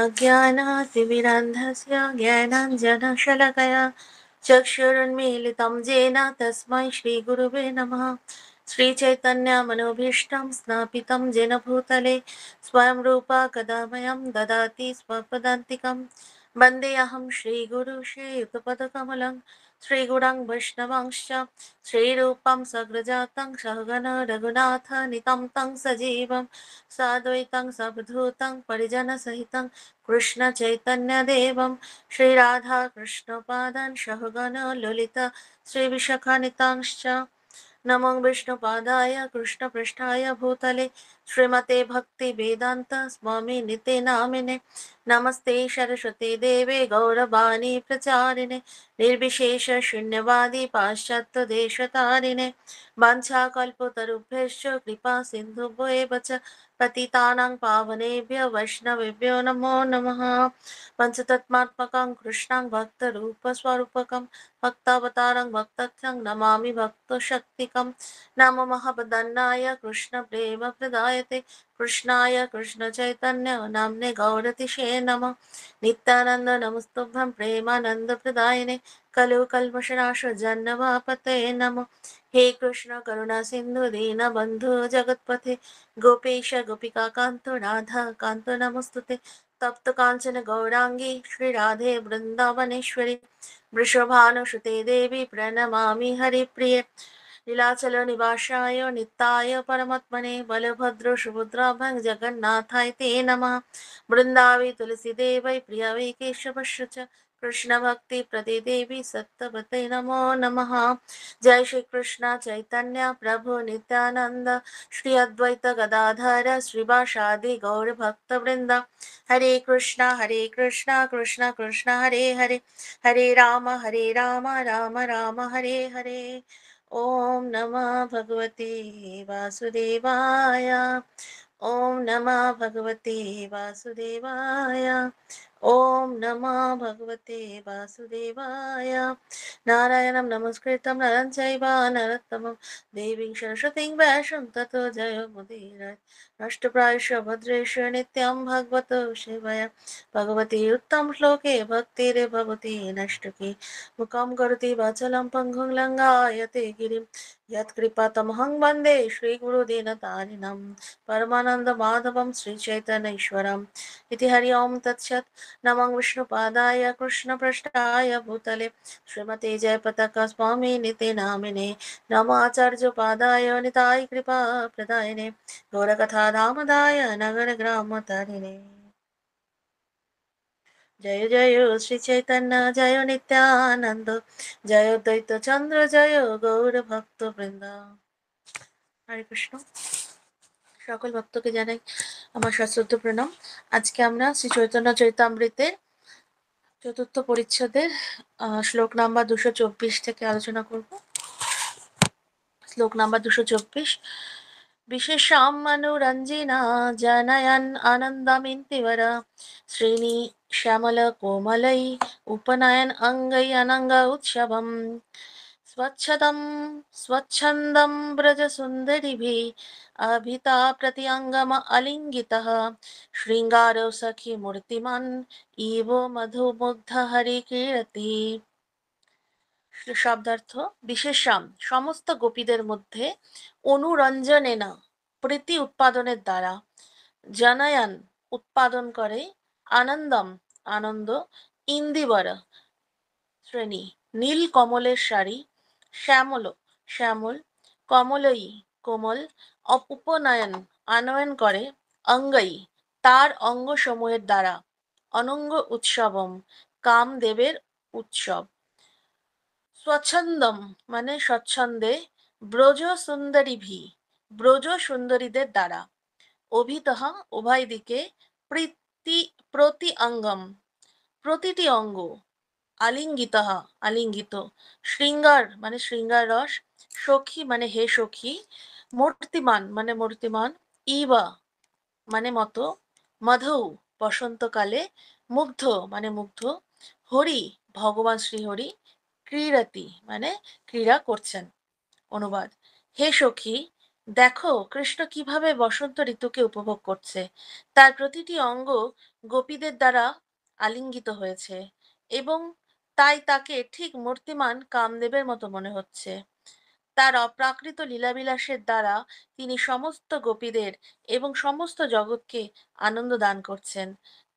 अज्ञानातिमिरान्धस्य ज्ञानाञ्जनशलाकया चक्षुरुन्मीलितं येन तस्मै श्रीगुरुवे नमः। श्रीचैतन्यमनोभीष्टं स्थापितं येन भूतले स्वयं रूपा कदा मह्यं ददाति स्वपदान्तिकं। वन्देऽहं श्रीगुरु श्रीयुतपदकमलं श्रीगुरं वैष्णवांश्च श्रीरूपं सग्रजातं सहगण रघुनाथानितं तं सजीवं साद्वैतं सवधूतं परिजनसहितं कृष्णचैतन्यदेवं श्रीराधाकृष्णपादान् सहगण ललिता श्रीविशाखानितांश्च नमो विष्णुपादाय कृष्णपृष्ठाय भूतले श्रीमते भक्तिवेदान्त स्वामी निते नामिने नमस्ते सरस्वती देवे गौरवाणी प्रचारिणे निर्विशेष शून्यवादी पाश्चात्य देशतारिणे वाञ्छाकल्पतरुभ्यश्च कृपा सिन्धुभ्यो च पतितानां पावनेभ्यो वैष्णवेभ्यो नमो नमः। पञ्चतत्त्वात्मकं कृष्णं भक्तरूपस्वरूपकं भक्तावतारं भक्तर्थं नमामि भक्तशक्तिकं। नमो महावदन्नाय कृष्णप्रेमप्रदायते कृष्णाय कृष्णचैतन्य नाम्ने गौरतिशे नमः। नित्यानन्द नमस्तुभ्यं प्रेमानन्दप्रदायिने कलौ कल्मषनाश जन्मवापतये नमः। हे कृष्ण करुणा सिन्धु दीनबन्धु जगत्पथे गोपेश गोपिकान्त राधा कान्त नमस्तुते। तप्त कांचन गौरांगी श्री राधे वृंदावनेश्वरी वृषभानुसुते देवी प्रणमामि हरिप्रिये नीलाचल निवासाय नित्याय परमात्मने बलभद्र सुभद्राभं जगन्नाथाय ते नमः। वृंदावे तुलसी देवै प्रियवे केशवस्य च कृष्ण भक्ति प्रदे देवी सत्तवते नमो नमः। जय श्री कृष्ण चैतन्य प्रभु नित्यानंद श्री अद्वैत गदाधर श्रीवासादि गौर भक्त वृंद हरे कृष्णा कृष्णा कृष्णा हरे हरे हरे राम राम राम हरे हरे। ओम नमः भगवते वासुदेवाय। ओम नमः भगवते वासुदेवाय। ओम नमः भगवते वासुदेवाय। नारायणं नमस्कृतं नरं चैव नरोत्तमं देवीं सरस्वतीं व्यासं ततो जयमुदीरये। नष्टप्रायश भद्रेश नित्यं भगवतो सेवया भगवती उत्तम श्लोके भक्तिर्भवति नष्टके मुखं करोति वाचलं पङ्गुं लङ्घयते गिरिं यत्कृपातमहं वन्दे श्रीगुरुदीनतारिणं परमानन्दमाधवं श्रीचैतन्येश्वरम् इति हरि ओं तत्सत्। नमो विष्णुपादाय कृष्णपृष्ठाय भूतले श्रीमते जयपताका स्वामी निते नामिने नमो आचार्योपादाय निताय कृपा प्रदायिने गौरकथा धामदाय नगर ग्राम तारिणे। जय जय श्री चैतन्य जय नित्यानंद जय द्वैत चंद्र जय गौर भक्त বৃন্দ। হরে কৃষ্ণ। সকল ভক্তকে জানাই আমার সশ্রদ্ধ প্রণাম। আজকে আমরা শ্রী চৈতন্য চরিতামৃতের চতুর্থ পরিচ্ছেদের শ্লোক নাম্বার 224 থেকে আলোচনা করব। শ্লোক নাম্বার 224। বিশেষাম মনোরঞ্জিনা জনয়ন আনন্দমিন্তিবর শ্রেণী শ্যামল কোমलै উপনয়ন অঙ্গৈ অনঙ্গ উৎসবম स्वच्छदं स्वच्छन्दं ब्रजसुन्दरिभिः अभिता प्रत्यङ्गम अलिङ्गितः शृङ्गारो सखी मूर्तिमान् इव मधुमुग्ध हरिकीर्ति। শব্দার্থ বিশেষাম সমস্ত গোপীদের মধ্যে অনুরঞ্জনেনা প্রীতি উৎপাদনের দ্বারা জনায়ান উৎপাদন করে আনন্দম আনন্দ ইন্দিবর শ্রেণী নীল কমলের শাড়ি শ্যামল শ্যামল কমলই কোমল উপনয়ন আনয়ন করে অঙ্গই তার অঙ্গ সমূহের দ্বারা অনঙ্গ উৎসবম কামদেবের উৎসব। স্বচ্ছন্দম মানে স্বচ্ছন্দে ব্রজ সুন্দরীভি ব্রজ সুন্দরীদের দ্বারা অভিতঃ উভয় দিকে প্রীতি প্রতি অঙ্গম প্রতিটি অঙ্গ আলিঙ্গিতঃ আলিঙ্গিত শৃঙ্গার মানে শৃঙ্গার রস সখী মানে হে সখী মূর্তিমান মানে মূর্তিমান ইবা মানে মতো মধু বসন্তকালে মুগ্ধ মানে মুগ্ধ হরি ভগবান শ্রীহরি ক্রীড়তি মানে ক্রীড়া করছেন। অনুবাদ হে সখী দেখো কৃষ্ণ কিভাবে বসন্ত ঋতুকে উপভোগ করছে। তার প্রতিটি অঙ্গ গোপীদের দ্বারা আলিঙ্গিত হয়েছে এবং তাই তাকে ঠিক মূর্তিমান কামদেবের মতো মনে হচ্ছে। তার অপ্রাকৃত লীলাবিলাসের দ্বারা তিনি সমস্ত গোপীদের এবং সমস্ত জগৎকে আনন্দ দান করছেন।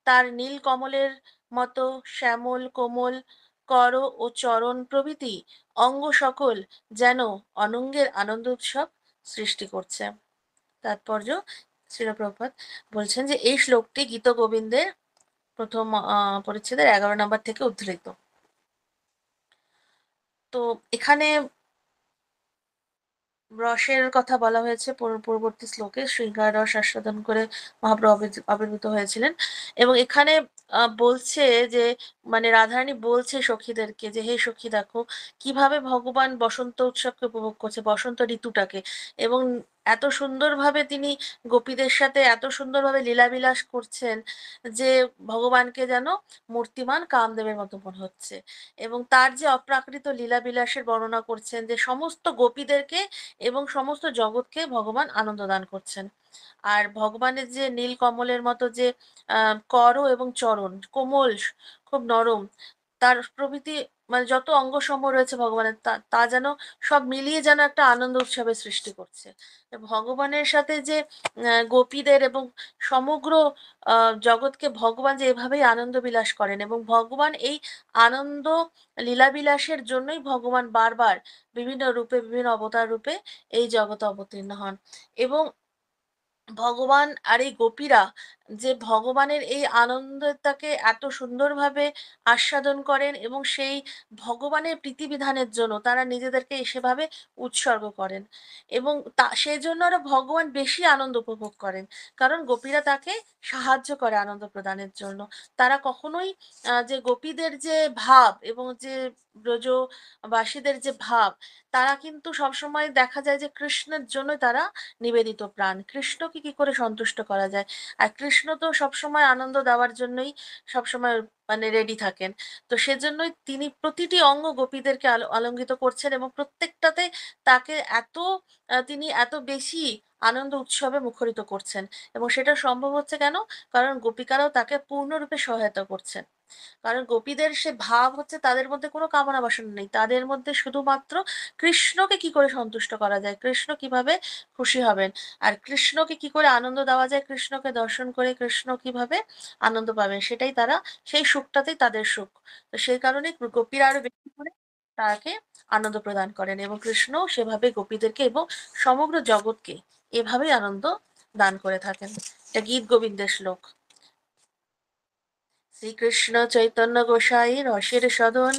তার নীল কমলের মতো শ্যামল কোমল কর ও চরণ প্রভৃতি অঙ্গ সকল যেন অনঙ্গের আনন্দ উৎসব সৃষ্টি করছে। তাৎপর্য, শ্রীল প্রভুপাদ বলছেন যে এই শ্লোকটি গীত গোবিন্দের প্রথম পরিচ্ছেদের 11 নম্বর থেকে উদ্ধৃত। তো এখানে রসের কথা বলা হয়েছে পূর্ববর্তী শ্লোকে, শৃঙ্গার রস আস্বাদন করে মহাপ্রভু আবির্ভূত হয়েছিলেন। এবং এখানে বলছে যে মানে রাধারানী বলছে সখীদেরকে যে হে সখী দেখো কিভাবে ভগবান বসন্ত উৎসবকে উপভোগ করছে, বসন্ত ঋতুটাকে। এবং এত সুন্দরভাবে তিনি গোপীদের সাথে এত সুন্দরভাবে লীলাবিলাস করছেন যে ভগবানকে যেন মূর্তিমান কামদেবের মতো মনে হচ্ছে। এবং তার যে অপ্রাকৃত লীলাবিলাসের বর্ণনা করছেন যে সমস্ত গোপীদেরকে এবং সমস্ত জগৎকে ভগবান আনন্দ দান করছেন। আর ভগবানের যে নীল কমলের মতো যে কর এবং চরণ কোমল, খুব নরম, তার প্রভৃতি মানে যত অঙ্গ সমূহ রয়েছে ভগবানের তা তা যেন সব মিলিয়ে যেন একটা আনন্দ উৎসবের সৃষ্টি করছে। ভগবানের সাথে যে গোপীদের এবং সমগ্র জগৎকে ভগবান যে এভাবেই আনন্দ বিলাস করেন এবং ভগবান এই আনন্দ লীলাবিলাসের জন্যই ভগবান বারবার বিভিন্ন রূপে বিভিন্ন অবতার রূপে এই জগতে অবতীর্ণ হন। এবং ভগবান আর এই গোপীরা যে ভগবানের এই আনন্দটাকে এত সুন্দরভাবে আস্বাদন করেন এবং সেই ভগবানের প্রীতিবিধানের জন্য তারা নিজেদেরকে সেভাবে উৎসর্গ করেন। এবং সেই জন্য আরো ভগবান বেশি আনন্দ উপভোগ করেন, কারণ গোপীরা তাকে সাহায্য করে আনন্দ প্রদানের জন্য। তারা কখনোই যে গোপীদের যে ভাব এবং যে ব্রজবাসীদের যে ভাব, তারা কিন্তু সবসময় দেখা যায় যে কৃষ্ণের জন্য তারা নিবেদিত প্রাণ। কৃষ্ণকে কি করে সন্তুষ্ট করা যায়? আর কৃষ্ণ তো সবসময় আনন্দ দেওয়ার জন্যই সবসময় মানে রেডি থাকেন। তো সেজন্যই তিনি প্রতিটি অঙ্গ গোপীদেরকে আলঙ্কিত করছেন এবং প্রত্যেকটাতে তাকে এত তিনি এত বেশি আনন্দ উৎসবে মুখরিত করছেন। এবং সেটা সম্ভব হচ্ছে কেন? কারণ গোপিকারাও তাকে পূর্ণরূপে সহায়তা করছেন। কারণ গোপীদের সে ভাব হচ্ছে তাদের মধ্যে কোনো কামনা বাসনা নেই, তাদের মধ্যে শুধুমাত্র কৃষ্ণকে কি করে সন্তুষ্ট করা যায়, কৃষ্ণ কিভাবে খুশি হবেন, আর কৃষ্ণকে কি করে আনন্দ দেওয়া যায়, কৃষ্ণকে দর্শন করে কৃষ্ণ কিভাবে আনন্দ পাবেন, সেটাই তারা, সেই সুখটাতেই তাদের সুখ। তো সেই কারণে গোপীরা আরো বেশি করে তাকে আনন্দ প্রদান করেন এবং কৃষ্ণ সেভাবে গোপীদেরকে এবং সমগ্র জগৎকে এভাবেই আনন্দ দান করে থাকেন। এটা গীত গোবিন্দের শ্লোক। শ্রীকৃষ্ণ চৈতন্য গোসাই রসের সদন,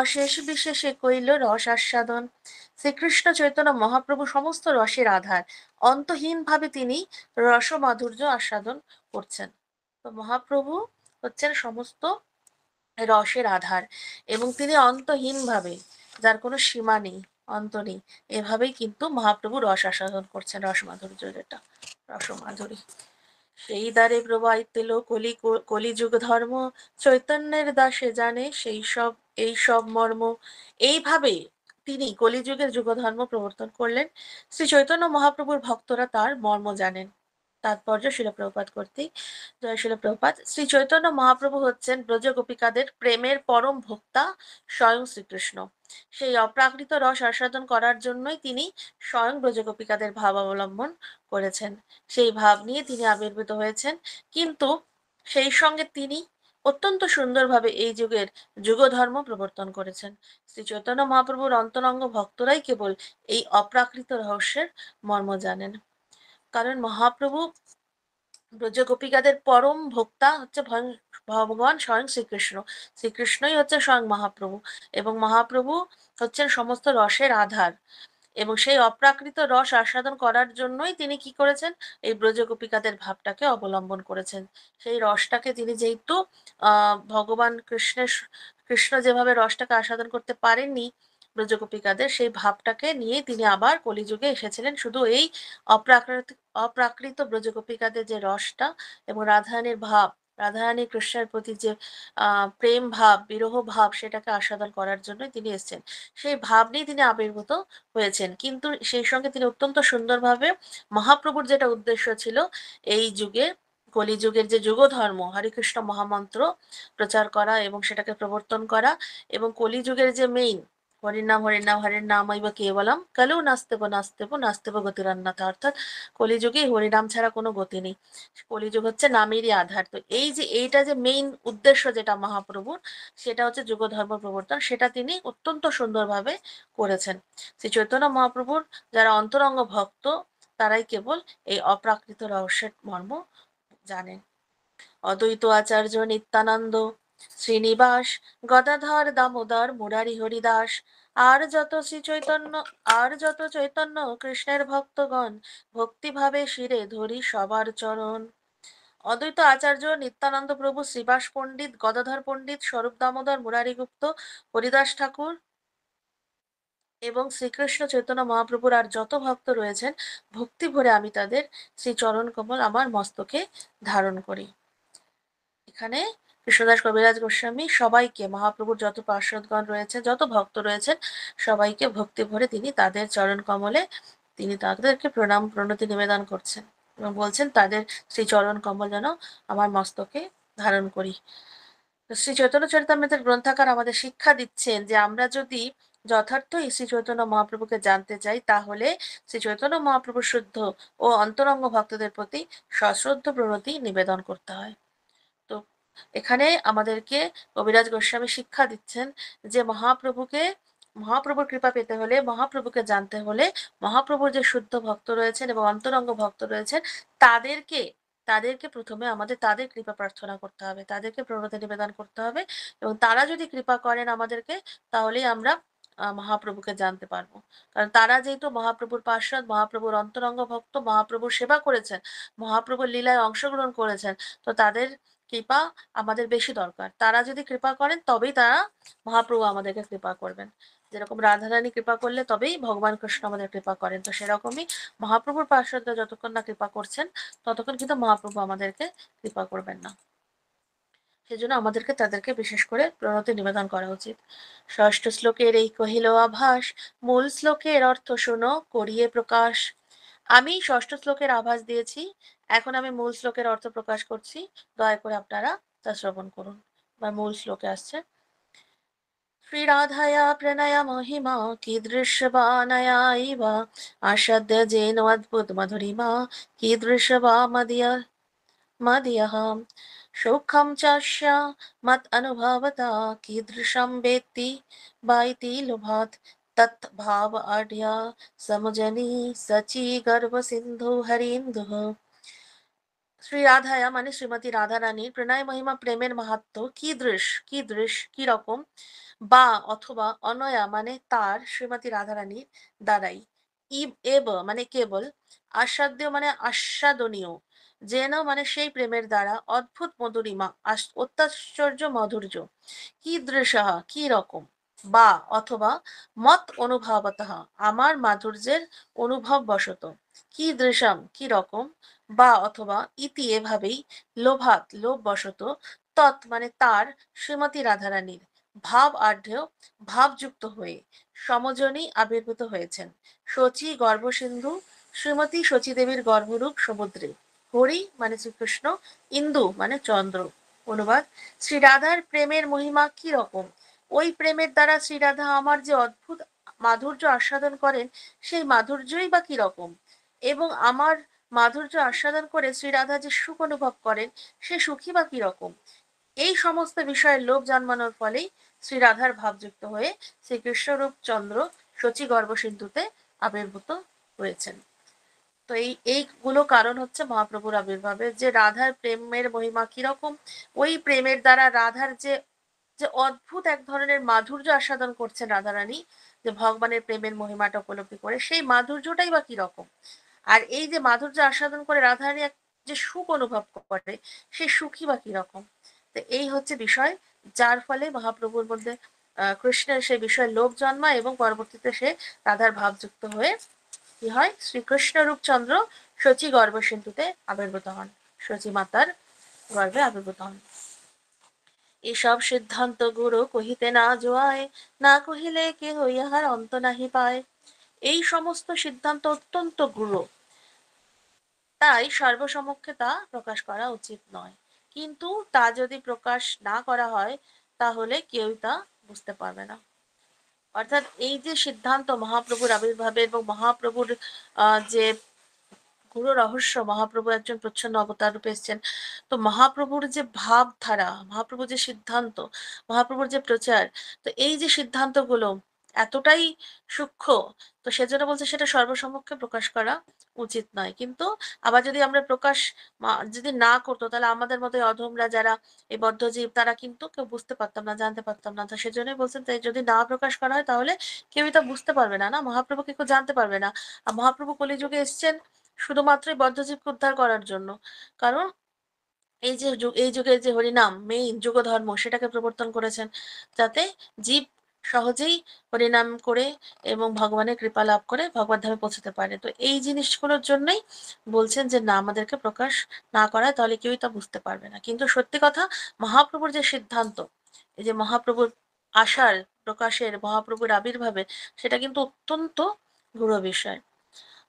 অশেষ বিশেষে কইল রস আস্বাদন। শ্রীকৃষ্ণ চৈতন্য মহাপ্রভু সমস্ত রসের আধার, অন্তহীন ভাবে তিনি রস মাধুর্য আস্বাদন করছেন। তো মহাপ্রভু হচ্ছেন সমস্ত রসের আধার এবং তিনি অন্তহীন ভাবে, যার কোনো সীমা নেই, অন্ত নেই, এভাবেই কিন্তু মহাপ্রভু রস আস্বাদন করছেন, রস মাধুর্য যেটা রস মাধুরী। সেই দ্বারে প্রবাহিত কলিযুগ ধর্ম, চৈতন্যের দাসে জানে সেই সব এই সব মর্ম। এইভাবে তিনি কলিযুগের যুগ ধর্ম প্রবর্তন করলেন। শ্রী চৈতন্য মহাপ্রভুর ভক্তরা তার মর্ম জানেন। তাৎপর্য শিল প্রভুপাদ কর্তৃক। জয় শিল প্রভুপাদ। শ্রী চৈতন্য মহাপ্রভু হচ্ছেন ব্রজ গোপিকাদের প্রেমের পরম ভোক্তা, স্বয়ং শ্রীকৃষ্ণ। সেই অপ্রাকৃত রস আস্বাদন করার জন্যই তিনি স্বয়ং ব্রজ গোপিকাদের ভাব অবলম্বন করেছেন, সেই ভাব নিয়ে তিনি আবির্ভূত হয়েছেন। কিন্তু সেই সঙ্গে তিনি অত্যন্ত সুন্দরভাবে এই যুগের যুগধর্ম প্রবর্তন করেছেন। শ্রী চৈতন্য মহাপ্রভুর অন্তরঙ্গ ভক্তরাই কেবল এই অপ্রাকৃত রহস্যের মর্ম জানেন। কারণ মহাপ্রভু ব্রজ গোপিকাদের পরম ভোক্তা হচ্ছে ভগবান স্বয়ং শ্রীকৃষ্ণ। শ্রীকৃষ্ণই হচ্ছে স্বয়ং মহাপ্রভু এবং মহাপ্রভু হচ্ছেন সমস্ত রসের আধার। এবং সেই অপ্রাকৃত রস আস্বাদন করার জন্যই তিনি কি করেছেন, এই ব্রজ গোপিকাদের ভাবটাকে অবলম্বন করেছেন। সেই রসটাকে তিনি যেহেতু ভগবান কৃষ্ণ যেভাবে রসটাকে আস্বাদন করতে পারেননি ব্রজ গোপিকাদের, সেই ভাবটাকে নিয়ে তিনি আবার কলিযুগে এসেছিলেন শুধু এই অপ্রাকৃত ব্রজ গোপিকাদের যে রসটা এবং রাধারানীর ভাব রাধারানী কৃষ্ণের প্রতি যে প্রেম ভাব, বিরহ ভাব, সেটাকে আস্বাদন করার জন্যই তিনি এসেছেন। সেই ভাব নিয়ে তিনি আবির্ভূত হয়েছেন, কিন্তু সেই সঙ্গে তিনি অত্যন্ত সুন্দরভাবে মহাপ্রভুর যেটা উদ্দেশ্য ছিল এই যুগে, কলিযুগের যে যুগ ধর্ম হরিকৃষ্ণ মহামন্ত্র প্রচার করা এবং সেটাকে প্রবর্তন করা, এবং কলিযুগের যে মেইন হরিনাম হরিনাম হরের নাম বা কেবলম কালু নাস্তেব নাস্তেব নাস্তেব গতিরান্নাথা, অর্থাৎ কলিযুগে হরিনাম ছাড়া কোনো গতি নেই। কলিযুগ হচ্ছে নামেরই আধার। তো এই যে এইটা যে মেইন উদ্দেশ্য যেটা মহাপ্রভুর, সেটা হচ্ছে যুগ ধর্ম প্রবর্তন, সেটা তিনি অত্যন্ত সুন্দরভাবে করেছেন। শ্রী চৈতন্য মহাপ্রভুর যারা অন্তরঙ্গ ভক্ত, তারাই কেবল এই অপ্রাকৃত রহস্যের মর্ম জানেন। অদ্বৈত আচার্য নিত্যানন্দ, শ্রীনিবাস, গদাধর, দামোদর, মুরারি হরিদাস, আর যত শ্রী চৈতন্য, আর যত চৈতন্য কৃষ্ণের ভক্তগণ, ভক্তিভাবে শিরে ধরি সবার চরণ। অদ্বৈত আচার্য নিত্যানন্দ প্রভু, শ্রীবাস পণ্ডিত, গদাধর পণ্ডিত, স্বরূপ দামোদর, মুরারি গুপ্ত, হরিদাস ঠাকুর এবং শ্রীকৃষ্ণ চৈতন্য মহাপ্রভুর আর যত ভক্ত রয়েছেন, ভক্তি ভরে আমি তাদের শ্রী চরণ কমল আমার মস্তকে ধারণ করি। এখানে কৃষ্ণদাস কবিরাজ গোস্বামী সবাইকে, মহাপ্রভুর যত পার্ষদগণ রয়েছে, যত ভক্ত রয়েছেন, সবাইকে ভক্তি ভরে তিনি তাদের চরণ কমলে তিনি তাদেরকে প্রণাম প্রণতি নিবেদন করছেন এবং বলছেন তাদের শ্রী চরণ কমল যেন আমার মস্তকে ধারণ করি। শ্রী চৈতন্য চরিতামৃতের গ্রন্থাকার আমাদের শিক্ষা দিচ্ছেন যে আমরা যদি যথার্থই শ্রী চৈতন্য মহাপ্রভুকে জানতে চাই, তাহলে শ্রী চৈতন্য মহাপ্রভুর শুদ্ধ ও অন্তরঙ্গ ভক্তদের প্রতি সশ্রদ্ধ প্রণতি নিবেদন করতে হয়। তো এখানে আমাদেরকে কবিরাজ গোস্বামী শিক্ষা দিচ্ছেন যে মহাপ্রভুর কৃপা পেতে হলে, মহাপ্রভুকে জানতে হলে, মহাপ্রভুর যে শুদ্ধ ভক্ত রয়েছেন এবং অন্তরঙ্গ ভক্ত রয়েছেন, তাদেরকে তাদেরকে প্রথমে আমাদের তাদের কৃপা প্রার্থনা করতে হবে, তাদেরকে প্রণতি নিবেদন করতে হবে, এবং তারা যদি কৃপা করেন আমাদেরকে, তাহলেই আমরা মহাপ্রভুকে জানতে পারবো। কারণ তারা যেহেতু মহাপ্রভুর পার্ষদ, মহাপ্রভুর অন্তরঙ্গ ভক্ত, মহাপ্রভুর সেবা করেছেন, মহাপ্রভুর লীলায় অংশগ্রহণ করেছেন, তো তাদের কৃপা আমাদের বেশি দরকার। তারা যদি কৃপা করেন তবেই তারা মহাপ্রভু আমাদেরকে কৃপা করবেন। যেরকম রাধারানী কৃপা করলে তবেই ভগবান কৃষ্ণ আমাদের কৃপা করেন, তো সেরকমই মহাপ্রভুর পার্শ্বদরা যতক্ষণ না কৃপা করছেন, ততক্ষণ কিন্তু মহাপ্রভু আমাদেরকে কৃপা করবেন না। সেজন্য আমাদেরকে তাদেরকে বিশেষ করে প্রণতি নিবেদন করা উচিত। ষষ্ঠ শ্লোকের এই কহিল আভাস, মূল শ্লোকের অর্থ শোনো করিয়ে প্রকাশ। আমি ষষ্ঠ শ্লোকের আভাস দিয়েছি, এখন আমি মূল শ্লোকের অর্থ প্রকাশ করছি, দয়া করে আপনারা তা শ্রবণ করুন। বা মূল শ্লোকে আসছে, শ্রীরাধায়া প্রণয়া মহিমা কীদৃশ বা নয়া ইব, আসাদ্য যেন অদ্ভুত মধুরিমা কীদৃশ বা মদিয়ঃ, সৌখ্যম চাস্য মত অনুভবতা কীদৃশম বেত্তি বা ইতি লোভাৎ, তৎ ভাব আঢ্য সমজনি সচি গর্ভ সিন্ধু হরিন্দুঃ। শ্রী রাধায়া মানে শ্রীমতী রাধা রানীর প্রণয় মহিমা প্রেমের মাহাত্ম কীদৃশ কি রকম, বা অথবা অনয়া মানে তার, শ্রীমতী রাধা রানীর দ্বারাই, এব মানে কেবল, আস্বাদ্য মানে আস্বাদনীয়, যেন মানে সেই প্রেমের দ্বারা, অদ্ভুত মধুরিমা অত্যাশ্চর্য মাধুর্য, কীদৃশঃ কি রকম, বা অথবা মত অনুভবতঃ আমার মাধুর্যের অনুভব বশত, কীদৃশম কি রকম, বা অথবা ইতি এভাবেই, লোভাত লোভ বশত, তৎ মানে তার, শ্রীমতী রাধারানীর, ভাব আঢ্য ভাবযুক্ত হয়ে, সমজনী আবির্ভূত হয়েছেন, শচী গর্ভসিন্ধু শ্রীমতী শচী দেবীর গর্ভরূপ সমুদ্রে, হরি মানে শ্রীকৃষ্ণ, ইন্দু মানে চন্দ্র। অনুবাদ, শ্রী রাধার প্রেমের মহিমা কি রকম, ওই প্রেমের দ্বারা শ্রী রাধা আমার যে অদ্ভুত মাধুর্য আস্বাদন করেন, সেই মাধুর্যই বা কি রকম, এবং আমার মাধুর্য আস্বাদন করে শ্রী রাধা যে সুখ অনুভব করেন, সে সুখী বা কি রকম, এই সমস্ত বিষয়ের লোভ জন্মানোর ফলেই শ্রী রাধার ভাবযুক্ত হয়ে শ্রীকৃষ্ণরূপ চন্দ্র শচী গর্ভসিন্ধুতে আবির্ভূত হয়েছেন। তো এইগুলো কারণ হচ্ছে মহাপ্রভুর আবির্ভাবের, যে রাধার প্রেমের মহিমা কিরকম, ওই প্রেমের দ্বারা রাধার যে যে অদ্ভুত এক ধরনের মাধুর্য আস্বাদন করছেন রাধারানী, যে ভগবানের প্রেমের মহিমাটা উপলব্ধি করে, সেই মাধুর্যটাই বা কিরকম, আর এই যে মাধুর্য আস্বাদন করে রাধারানী যে সুখ অনুভব করে, সেই সুখই বা কিরকম। তো এই হচ্ছে বিষয়, যার ফলে মহাপ্রভুর মধ্যে কৃষ্ণের সেই বিষয়ে লোভ জন্মায় এবং পরবর্তীতে সে রাধার ভাবযুক্ত হয়ে কি হয়, শ্রীকৃষ্ণ রূপচন্দ্র শচী গর্ভসিন্ধুতে আবির্ভূত হন, শচী মাতার গর্ভে আবির্ভূত হন। এসব সিদ্ধান্ত গুরু কহিতে না জোয়ায়, না কহিলে কেহ ইহার অন্ত নাহি পায়। এই সমস্ত সিদ্ধান্ত অত্যন্ত গূঢ়, তাই সর্বসমক্ষে তা প্রকাশ করা উচিত নয়। কিন্তু তা যদি প্রকাশ না করা হয়, তাহলে কেউই তা বুঝতে পারবে না। অর্থাৎ এই যে সিদ্ধান্ত মহাপ্রভুর আবির্ভাবের এবং মহাপ্রভুর যে পুরো রহস্য, মহাপ্রভু একজন প্রচ্ছন্ন অবতার রূপে এসেছেন। তো মহাপ্রভুর যে ভাবধারা, মহাপ্রভুর যে সিদ্ধান্ত, মহাপ্রভুর যে প্রচার, তো এই যে সিদ্ধান্তগুলো এতটাই সূক্ষ্ম, তো সেজন্য বলছে সেটা সর্বসমক্ষে প্রকাশ করা উচিত নয়। কিন্তু আবার যদি আমরা প্রকাশ যদি না করতো, তাহলে আমাদের মতো এই অধমরা যারা এই বদ্ধজীব, তারা কিন্তু কেউ বুঝতে পারতাম না, জানতে পারতাম না। তো সেজন্যই বলছেন, তাই যদি না প্রকাশ করা হয় তাহলে কেউই তা বুঝতে পারবে না, না মহাপ্রভুকে কেউ জানতে পারবে না। আর মহাপ্রভু কলিযুগে এসেছেন শুধুমাত্রই বদ্ধজীবকে উদ্ধার করার জন্য। কারণ এই যে এই যুগের যে হরিনাম মেইন যুগ ধর্ম, সেটাকে প্রবর্তন করেছেন, যাতে জীব সহজেই হরিনাম করে এবং ভগবানের কৃপা লাভ করে ভগবত ধামে পৌঁছতে পারে। তো এই জিনিসগুলোর জন্যই বলছেন যে না, আমাদেরকে প্রকাশ না করায় তাহলে কেউই তা বুঝতে পারবে না। কিন্তু সত্যি কথা, মহাপ্রভুর যে সিদ্ধান্ত, এই যে মহাপ্রভুর আসার, প্রকাশের, মহাপ্রভুর আবির্ভাবে, সেটা কিন্তু অত্যন্ত গূঢ় বিষয়।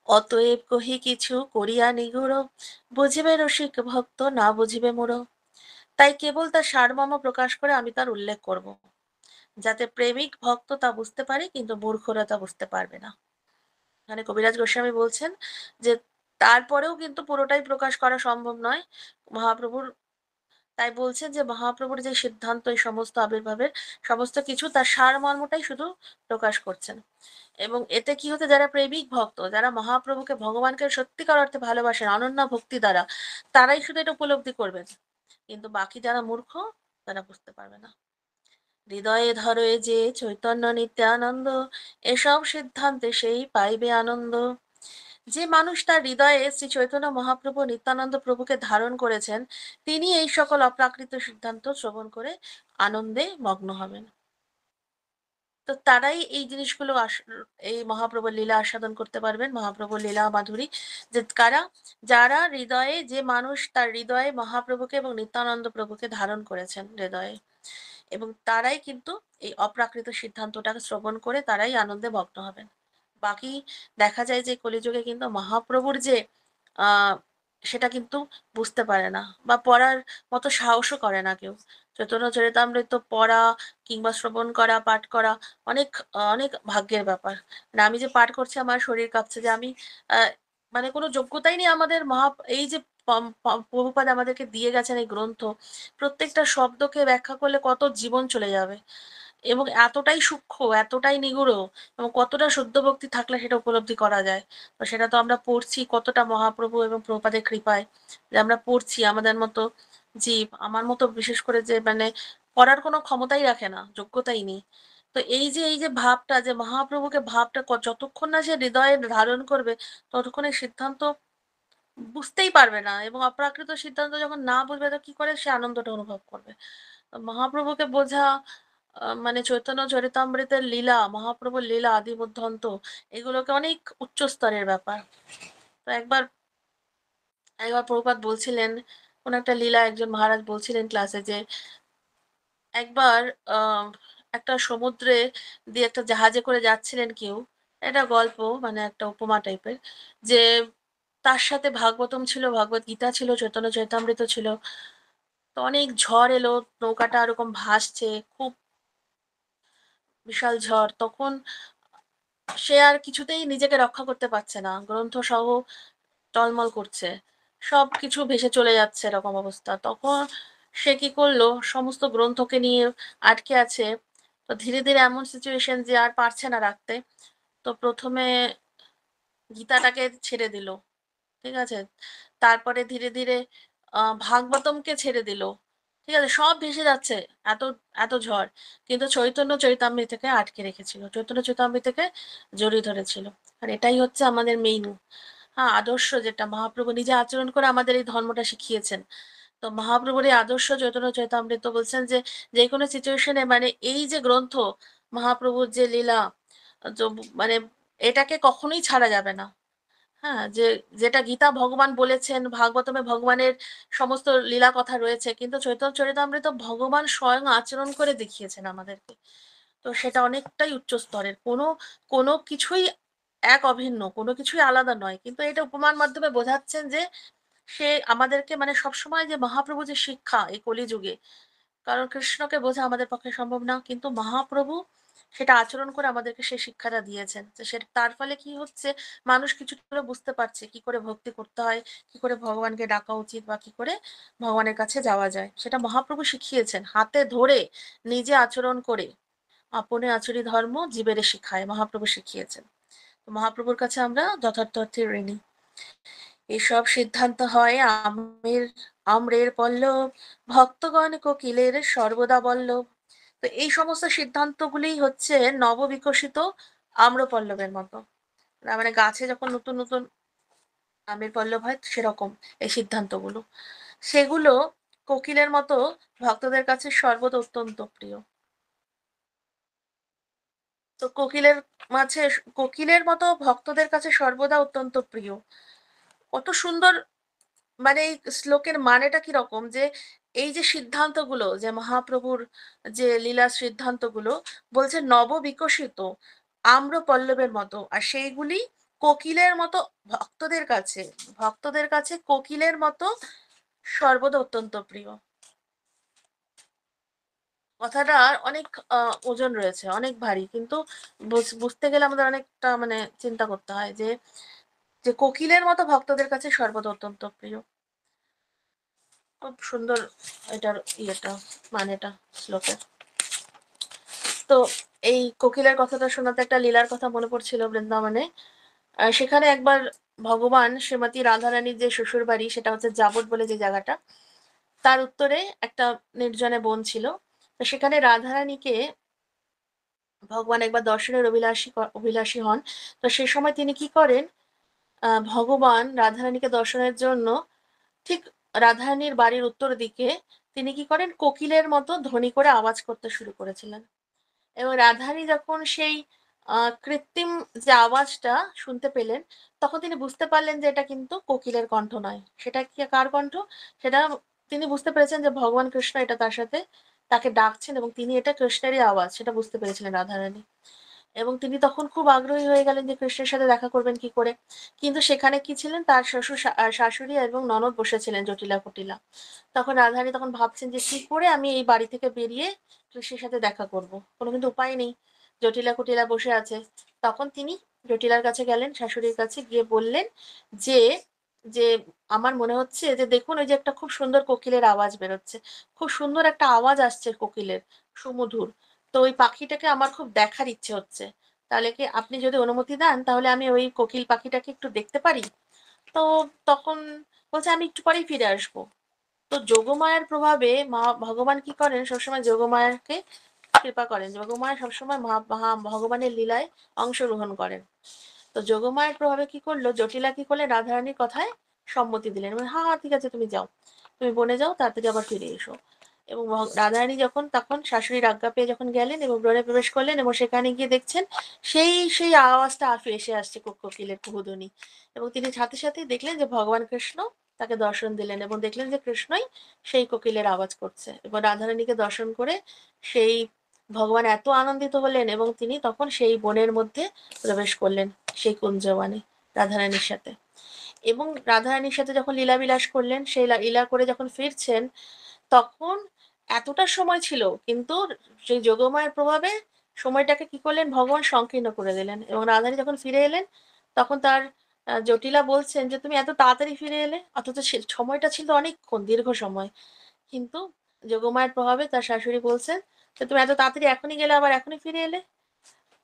অতএব কহি কিছু করিয়া নিগূঢ়, বুঝিবে রসিক ভক্ত, না বুঝিবে মূঢ়। তাই কেবল তার সারমর্ম প্রকাশ করে আমি তার উল্লেখ করব, যাতে প্রেমিক ভক্ত তা বুঝতে পারে, কিন্তু মূর্খরা তা বুঝতে পারবে না। মানে কবিরাজ গোস্বামী বলছেন যে তারপরেও কিন্তু পুরোটাই প্রকাশ করা সম্ভব নয় মহাপ্রভুর। তাই বলছেন যে মহাপ্রভুর যে সিদ্ধান্ত, এই সমস্ত আবির্ভাবের সমস্ত কিছু তার সারমর্মটাই শুধু প্রকাশ করছেন। এবং এতে কি হতে, যারা প্রেমিক ভক্ত, যারা মহাপ্রভুকে ভগবানকে সত্যিকার অর্থে ভালোবাসেন অনন্য ভক্তি দ্বারা, তারাই শুধু এটা উপলব্ধি করবেন। কিন্তু বাকি যারা মূর্খ, তারা বুঝতে পারবে না। হৃদয়ে ধরো এ যে চৈতন্য নিত্যানন্দ, এসব সিদ্ধান্তে সেই পাইবে আনন্দ। যে মানুষ তার হৃদয়ে শ্রী চৈতন্য মহাপ্রভু নিত্যানন্দ প্রভুকে ধারণ করেছেন, তিনি এই সকল অপ্রাকৃত সিদ্ধান্ত শ্রবণ করে আনন্দে মগ্ন হবেন। তো তারাই এই জিনিসগুলো এই মহাপ্রভুর লীলা আস্বাদন করতে পারবেন, মহাপ্রভুর লীলা মাধুরী। যে কারা, যারা হৃদয়ে, যে মানুষ তার হৃদয়ে মহাপ্রভুকে এবং নিত্যানন্দ প্রভুকে ধারণ করেছেন হৃদয়ে, এবং তারাই কিন্তু এই অপ্রাকৃত সিদ্ধান্তটাকে শ্রবণ করে তারাই আনন্দে মগ্ন হবেন। বাকি দেখা যায় যে কলিযুগে কিন্তু মহাপ্রভুর যে আহ সেটা কিন্তু বুঝতে পারে না, বা পড়ার মতো সাহসও করে না কেউ। চৈতন্য চরিতামৃত পড়া কিংবা শ্রবণ করা, পাঠ করা অনেক অনেক ভাগ্যের ব্যাপার। মানে আমি যে পাঠ করছি, আমার শরীর কাঁপছে, যে আমি আহ মানে কোনো যোগ্যতাই নেই আমাদের এই যে প্রভুপাদ আমাদেরকে দিয়ে গেছেন এই গ্রন্থ, প্রত্যেকটা শব্দকে ব্যাখ্যা করলে কত জীবন চলে যাবে, এবং এতটাই সূক্ষ্ম, এতটাই নিগূঢ়, এবং কতটা শুদ্ধ ভক্তি থাকলে সেটা উপলব্ধি করা যায়। তো সেটা তো আমরা পড়ছি কতটা মহাপ্রভু এবং প্রভুপাদের কৃপায়, যে আমরা পড়ছি। আমাদের মতো জীব, আমার মতো বিশেষ করে, যে মানে পড়ার কোনো ক্ষমতাই রাখে না, যোগ্যতাই নেই। তো এই যে ভাবটা, যে মহাপ্রভুকে ভাবটা যতক্ষণ না সে হৃদয়ে ধারণ করবে, ততক্ষণ এই সিদ্ধান্ত বুঝতেই পারবে না। এবং অপ্রাকৃত সিদ্ধান্ত যখন না বুঝবে, তো কি করে সে আনন্দটা অনুভব করবে? তো মহাপ্রভুকে বোঝা, মানে চৈতন্য চরিতামৃতের লীলা, মহাপ্রভুর লীলা আদি মধ্য অন্ত, এগুলোকে অনেক উচ্চ স্তরের ব্যাপার। তো একবার একবার প্রভুপাদ বলছিলেন, কোন একটা লীলা একজন মহারাজ বলছিলেন ক্লাসে, যে একবার আহ একটা সমুদ্রে দিয়ে একটা জাহাজে করে যাচ্ছিলেন কেউ, একটা গল্প, মানে একটা উপমা টাইপের, যে তার সাথে ভাগবতম ছিল, ভগবত গীতা ছিল, চৈতন্য চরিতামৃত ছিল। তো অনেক ঝড় এলো, নৌকাটা এরকম ভাসছে, খুব বিশাল ঝড়। তখন সে আর কিছুতেই নিজেকে রক্ষা করতে পারছে না, গ্রন্থ সহ টলমল করছে, সব কিছু ভেসে চলে যাচ্ছে, এরকম অবস্থা। তখন সে কি করলো, সমস্ত গ্রন্থকে নিয়ে আটকে আছে। তো ধীরে ধীরে এমন সিচুয়েশন যে আর পারছে না রাখতে, তো প্রথমে গীতাটাকে ছেড়ে দিল, ঠিক আছে। তারপরে ধীরে ধীরে ভাগবতমকে ছেড়ে দিল, ঠিক আছে। সব ভেসে যাচ্ছে, এত এত ঝড়, কিন্তু চৈতন্য চরিতামৃতকে আটকে রেখেছিল, চৈতন্য চরিতামৃতকে জড়িয়ে ধরেছিল। আর এটাই হচ্ছে আমাদের মেইন, হ্যাঁ, আদর্শ, যেটা মহাপ্রভু নিজে আচরণ করে আমাদের এই ধর্মটা শিখিয়েছেন। তো মহাপ্রভুর এই আদর্শ চৈতন্য চরিতামৃত বলছেন যে যে কোনো সিচুয়েশনে, মানে এই যে গ্রন্থ, মহাপ্রভুর যে লীলা, তো মানে এটাকে কখনোই ছাড়া যাবে না। হ্যাঁ, যেটা গীতা ভগবান বলেছেন, ভাগবতমে ভগবানের সমস্ত লীলা কথা রয়েছে, কিন্তু চৈতন্য চরিতামৃত ভগবান স্বয়ং আচরণ করে দেখিয়েছেন আমাদেরকে। তো সেটা অনেকটাই উচ্চ স্তরের, কোনো কোনো কিছুই এক অভিন্ন, কোনো কিছুই আলাদা নয়, কিন্তু এটা উপমার মাধ্যমে বোঝাচ্ছেন যে সে আমাদেরকে মানে সবসময় যে মহাপ্রভু যে শিক্ষা এই কলিযুগে, কারণ কৃষ্ণকে বোঝা আমাদের পক্ষে সম্ভব না, কিন্তু মহাপ্রভু সেটা আচরণ করে আমাদেরকে সেই শিক্ষাটা দিয়েছেন। তো সেটা তার ফলে কি হচ্ছে, মানুষ কিছু করে বুঝতে পারছে কি করে ভক্তি করতে হয়, কি করে ভগবানকে ডাকা উচিত, বা কি করে ভগবানের কাছে যাওয়া যায়, সেটা মহাপ্রভু শিখিয়েছেন হাতে ধরে, নিজে আচরণ করে। আপনে আচরি ধর্ম জীবেরে শিখায়, মহাপ্রভু শিখিয়েছেন। তো মহাপ্রভুর কাছে আমরা যথার্থ অর্থে ঋণী। এসব সিদ্ধান্ত হয় আম্রের পল্লব, ভক্তগণ কোকিলের সর্বদা বল্লভ। তো এই সমস্ত সিদ্ধান্তগুলি হচ্ছে নববিকশিত আম্রপল্লবের মতো। তার মানে গাছে যখন নতুন নতুন আমের পল্লব হয় সেরকম এই সিদ্ধান্তগুলো, সেগুলো কোকিলের মতো ভক্তদের কাছে সর্বদা অত্যন্ত প্রিয়। তো মাঝে কোকিলের মতো ভক্তদের কাছে সর্বদা অত্যন্ত প্রিয়। কত সুন্দর, মানে এই শ্লোকের মানেটা কি রকম, যে এই যে সিদ্ধান্তগুলো, যে মহাপ্রভুর যে লীলা সিদ্ধান্তগুলো, বলছে নববিকশিত আম্র পল্লবের মতো, আর সেইগুলি কোকিলের মতো ভক্তদের কাছে, ভক্তদের কাছে কোকিলের মতো সর্বদা অত্যন্ত প্রিয়। কথাটার অনেক ওজন রয়েছে, অনেক ভারী, কিন্তু বুঝতে গেলে আমাদের অনেকটা মানে চিন্তা করতে হয় যে যে কোকিলের মতো ভক্তদের কাছে সর্বদা অত্যন্ত প্রিয়। খুব সুন্দর এটার ইয়েটা, মানেটা শ্লোকের। তো এই কোকিলের কথাটা শোনাতে একটা লীলার কথা মনে পড়ছিল বৃন্দাবনে। সেখানে একবার ভগবান শ্রীমতী রাধারানীর যে শ্বশুর বাড়ি, সেটা হচ্ছে জাবট বলে যে জায়গাটা, তার উত্তরে একটা নির্জনে বন ছিল। তো সেখানে রাধারানীকে ভগবান একবার দর্শনের অভিলাষী হন। তো সে সময় তিনি কি করেন, ভগবান রাধারানীকে দর্শনের জন্য ঠিক রাধারানীর বাড়ির উত্তর দিকে তিনি কি করেন, কোকিলের মতো ধ্বনি করে আওয়াজ করতে শুরু করেছিলেন। এবং রাধারানী যখন সেই কৃত্রিম যে আওয়াজটা শুনতে পেলেন, তখন তিনি বুঝতে পারলেন যে এটা কিন্তু কোকিলের কণ্ঠ নয়, সেটা কি কার কণ্ঠ, সেটা তিনি বুঝতে পেরেছেন যে ভগবান কৃষ্ণ এটা তার সাথে তাকে ডাকছেন, এবং তিনি এটা কৃষ্ণেরই আওয়াজ সেটা বুঝতে পেরেছিলেন রাধারানী। এবং তিনি তখন খুব আগ্রহী হয়ে গেলেন যে কৃষ্ণের সাথে দেখা করবেন কি করে। কিন্তু সেখানে কি ছিলেন, তার শ্বশুর শাশুড়ি এবং ননদ বসেছিলেন জটিলা কুটিলা। তখন রাধারানী তখন ভাবছেন যে কি করে আমি এই বাড়ি থেকে বেরিয়ে কৃষ্ণের সাথে দেখা করব, কোনো কিন্তু উপায় নেই, জটিলা কুটিলা বসে আছে। তখন তিনি জটিলার কাছে গেলেন, শাশুড়ির কাছে গিয়ে বললেন যে যে আমার মনে হচ্ছে যে দেখুন ওই যে একটা খুব সুন্দর কোকিলের আওয়াজ বেরোচ্ছে, খুব সুন্দর একটা আওয়াজ আসছে কোকিলের, সুমধুর। তো ওই পাখিটাকে আমার খুব দেখার ইচ্ছে হচ্ছে, তাহলে কি আপনি যদি অনুমতি দেন তাহলে আমি ওই কোকিল পাখিটাকে একটু দেখতে পারি। তো তখন বলছে আমি একটু পরেই ফিরে আসবো। তো যোগমায়ার প্রভাবে ভগবান কি করেন, সবসময় যোগমায়াকে কৃপা করেন, যোগমায়া সবসময় ভগবানের লীলায় অংশগ্রহণ করেন। তো যোগমায়ের প্রভাবে কি করলো, জটিলা কি করলেন, রাধারানীর কথায় সম্মতি দিলেন, মানে হ্যাঁ হ্যাঁ ঠিক আছে তুমি যাও, তুমি বনে যাও, তাড়াতাড়ি আবার ফিরে এসো। এবং রাধারানী যখন তখন শাশুড়ির আজ্ঞা পেয়ে যখন গেলেন এবং বনে প্রবেশ করলেন, এবং সেখানে গিয়ে দেখছেন সেই আওয়াজটা এসে আসছে কোকিলের কুহুধ্বনি। এবং তিনি সাথে সাথে দেখলেন যে ভগবান কৃষ্ণ তাকে দর্শন দিলেন, এবং দেখলেন যে কৃষ্ণই সেই কোকিলের আওয়াজ করছে, এবং রাধারানীকে দর্শন করে সেই ভগবান এত আনন্দিত হলেন, এবং তিনি তখন সেই বনের মধ্যে প্রবেশ করলেন, সেই কুঞ্জবনে রাধারানীর সাথে। এবং রাধারানীর সাথে যখন লীলা বিলাস করলেন, সেই লীলা করে যখন ফিরছেন, তখন এতটা সময় ছিল, কিন্তু সেই যোগমায়ের প্রভাবে সময়টাকে কি করলেন, ভগবান সংকীর্ণ করে দিলেন। এবং রাধারানী যখন ফিরে এলেন, তখন তার জটিলা বলছেন যে তুমি এত তাড়াতাড়ি ফিরে এলে, অথচ সময়টা ছিল অনেকক্ষণ দীর্ঘ সময়। কিন্তু যোগমায়ের প্রভাবে তার শাশুড়ি বলছেন যে তুমি এত তাড়াতাড়ি এখনই গেলে, আবার এখনই ফিরে এলে,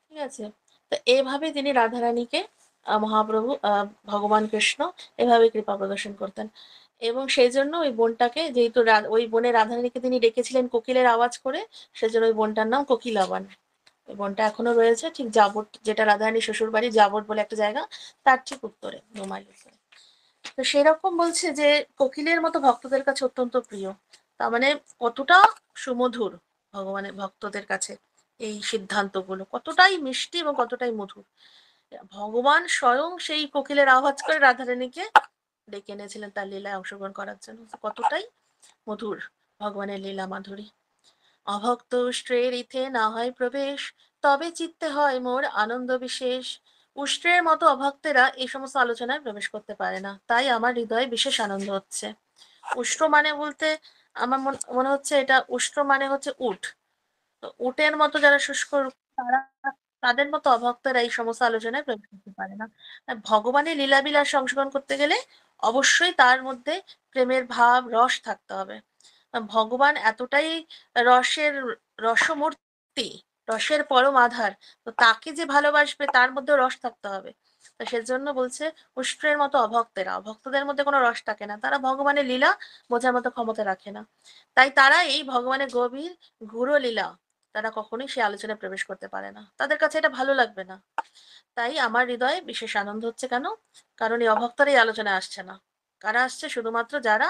ঠিক আছে। তো এইভাবে তিনি রাধারানীকে মহাপ্রভু ভগবান কৃষ্ণ এভাবে কৃপা প্রদর্শন করতেন। এবং সেই জন্য ওই বোনটাকে, যেহেতু ওই বনে রাধারানীকে তিনি ডেকেছিলেন কোকিলের আওয়াজ করে, সেজন্য ওই বোনটার নাম কোকিলাবন। ওই বনটা এখনো রয়েছে ঠিক জাবট, যেটা রাধারানীর শ্বশুর বাড়ি জাবট বলে একটা জায়গা, তার ঠিক উত্তরে, 9 মাইল উত্তরে। তো সেরকম বলছে যে কোকিলের মতো ভক্তদের কাছে অত্যন্ত প্রিয়। তার মানে কতটা সুমধুর ভগবানের ভক্তদের কাছে এই সিদ্ধান্তগুলো, কতটাই মিষ্টি এবং কতটাই মধুর। ভগবান স্বয়ং সেই কোকিলের আওয়াজ করে রাধারানীকে ডেকে এনেছিলেন তার লীলায় অংশগ্রহণ করার জন্য। কতটাই মধুর ভগবানের লীলা মাধুরী। অভক্ত উষ্ট্রের ইথে না হয় প্রবেশ, তবে চিত্তে হয় মোর আনন্দ বিশেষ। উষ্ট্রের মতো অভক্তেরা এই সমস্ত আলোচনায় প্রবেশ করতে পারে না, তাই আমার হৃদয়ে বিশেষ আনন্দ হচ্ছে। উষ্ট্র মানে বলতে আমার মনে হচ্ছে এটা উষ্ট্র মানে হচ্ছে উট। তো উটের মতো যারা শুষ্ক রূপ, তারা তাদের মতো অভক্তরা এই সমস্ত আলোচনায় প্রবেশ করতে পারে না। আর ভগবানের লীলাবিলাসে অংশগ্রহণ করতে গেলে অবশ্যই তার মধ্যে প্রেমের ভাব রস থাকতে হবে। ভগবান এতটাই রসের রসমূর্তি, রসের পরম আধার, তো তাকে যে ভালোবাসবে তার মধ্যে রস থাকতে হবে। তো সেজন্য বলছে উষ্ট্রের মতো অভক্তেরা, অভক্তদের মধ্যে কোনো রস থাকে না, তারা ভগবানের লীলা বোঝার মতো ক্ষমতা রাখে না, তাই তারা এই ভগবানের গভীর গূঢ় লীলা তারা কখনোই সে আলোচনায় প্রবেশ করতে পারে না, তাদের কাছে এটা ভালো লাগবে না। তাই আমার হৃদয়ে বিশেষ আনন্দ হচ্ছে কেন? কারণ এই অভক্তরা এই আলোচনায় আসছে না। কারা আসছে? শুধুমাত্র যারা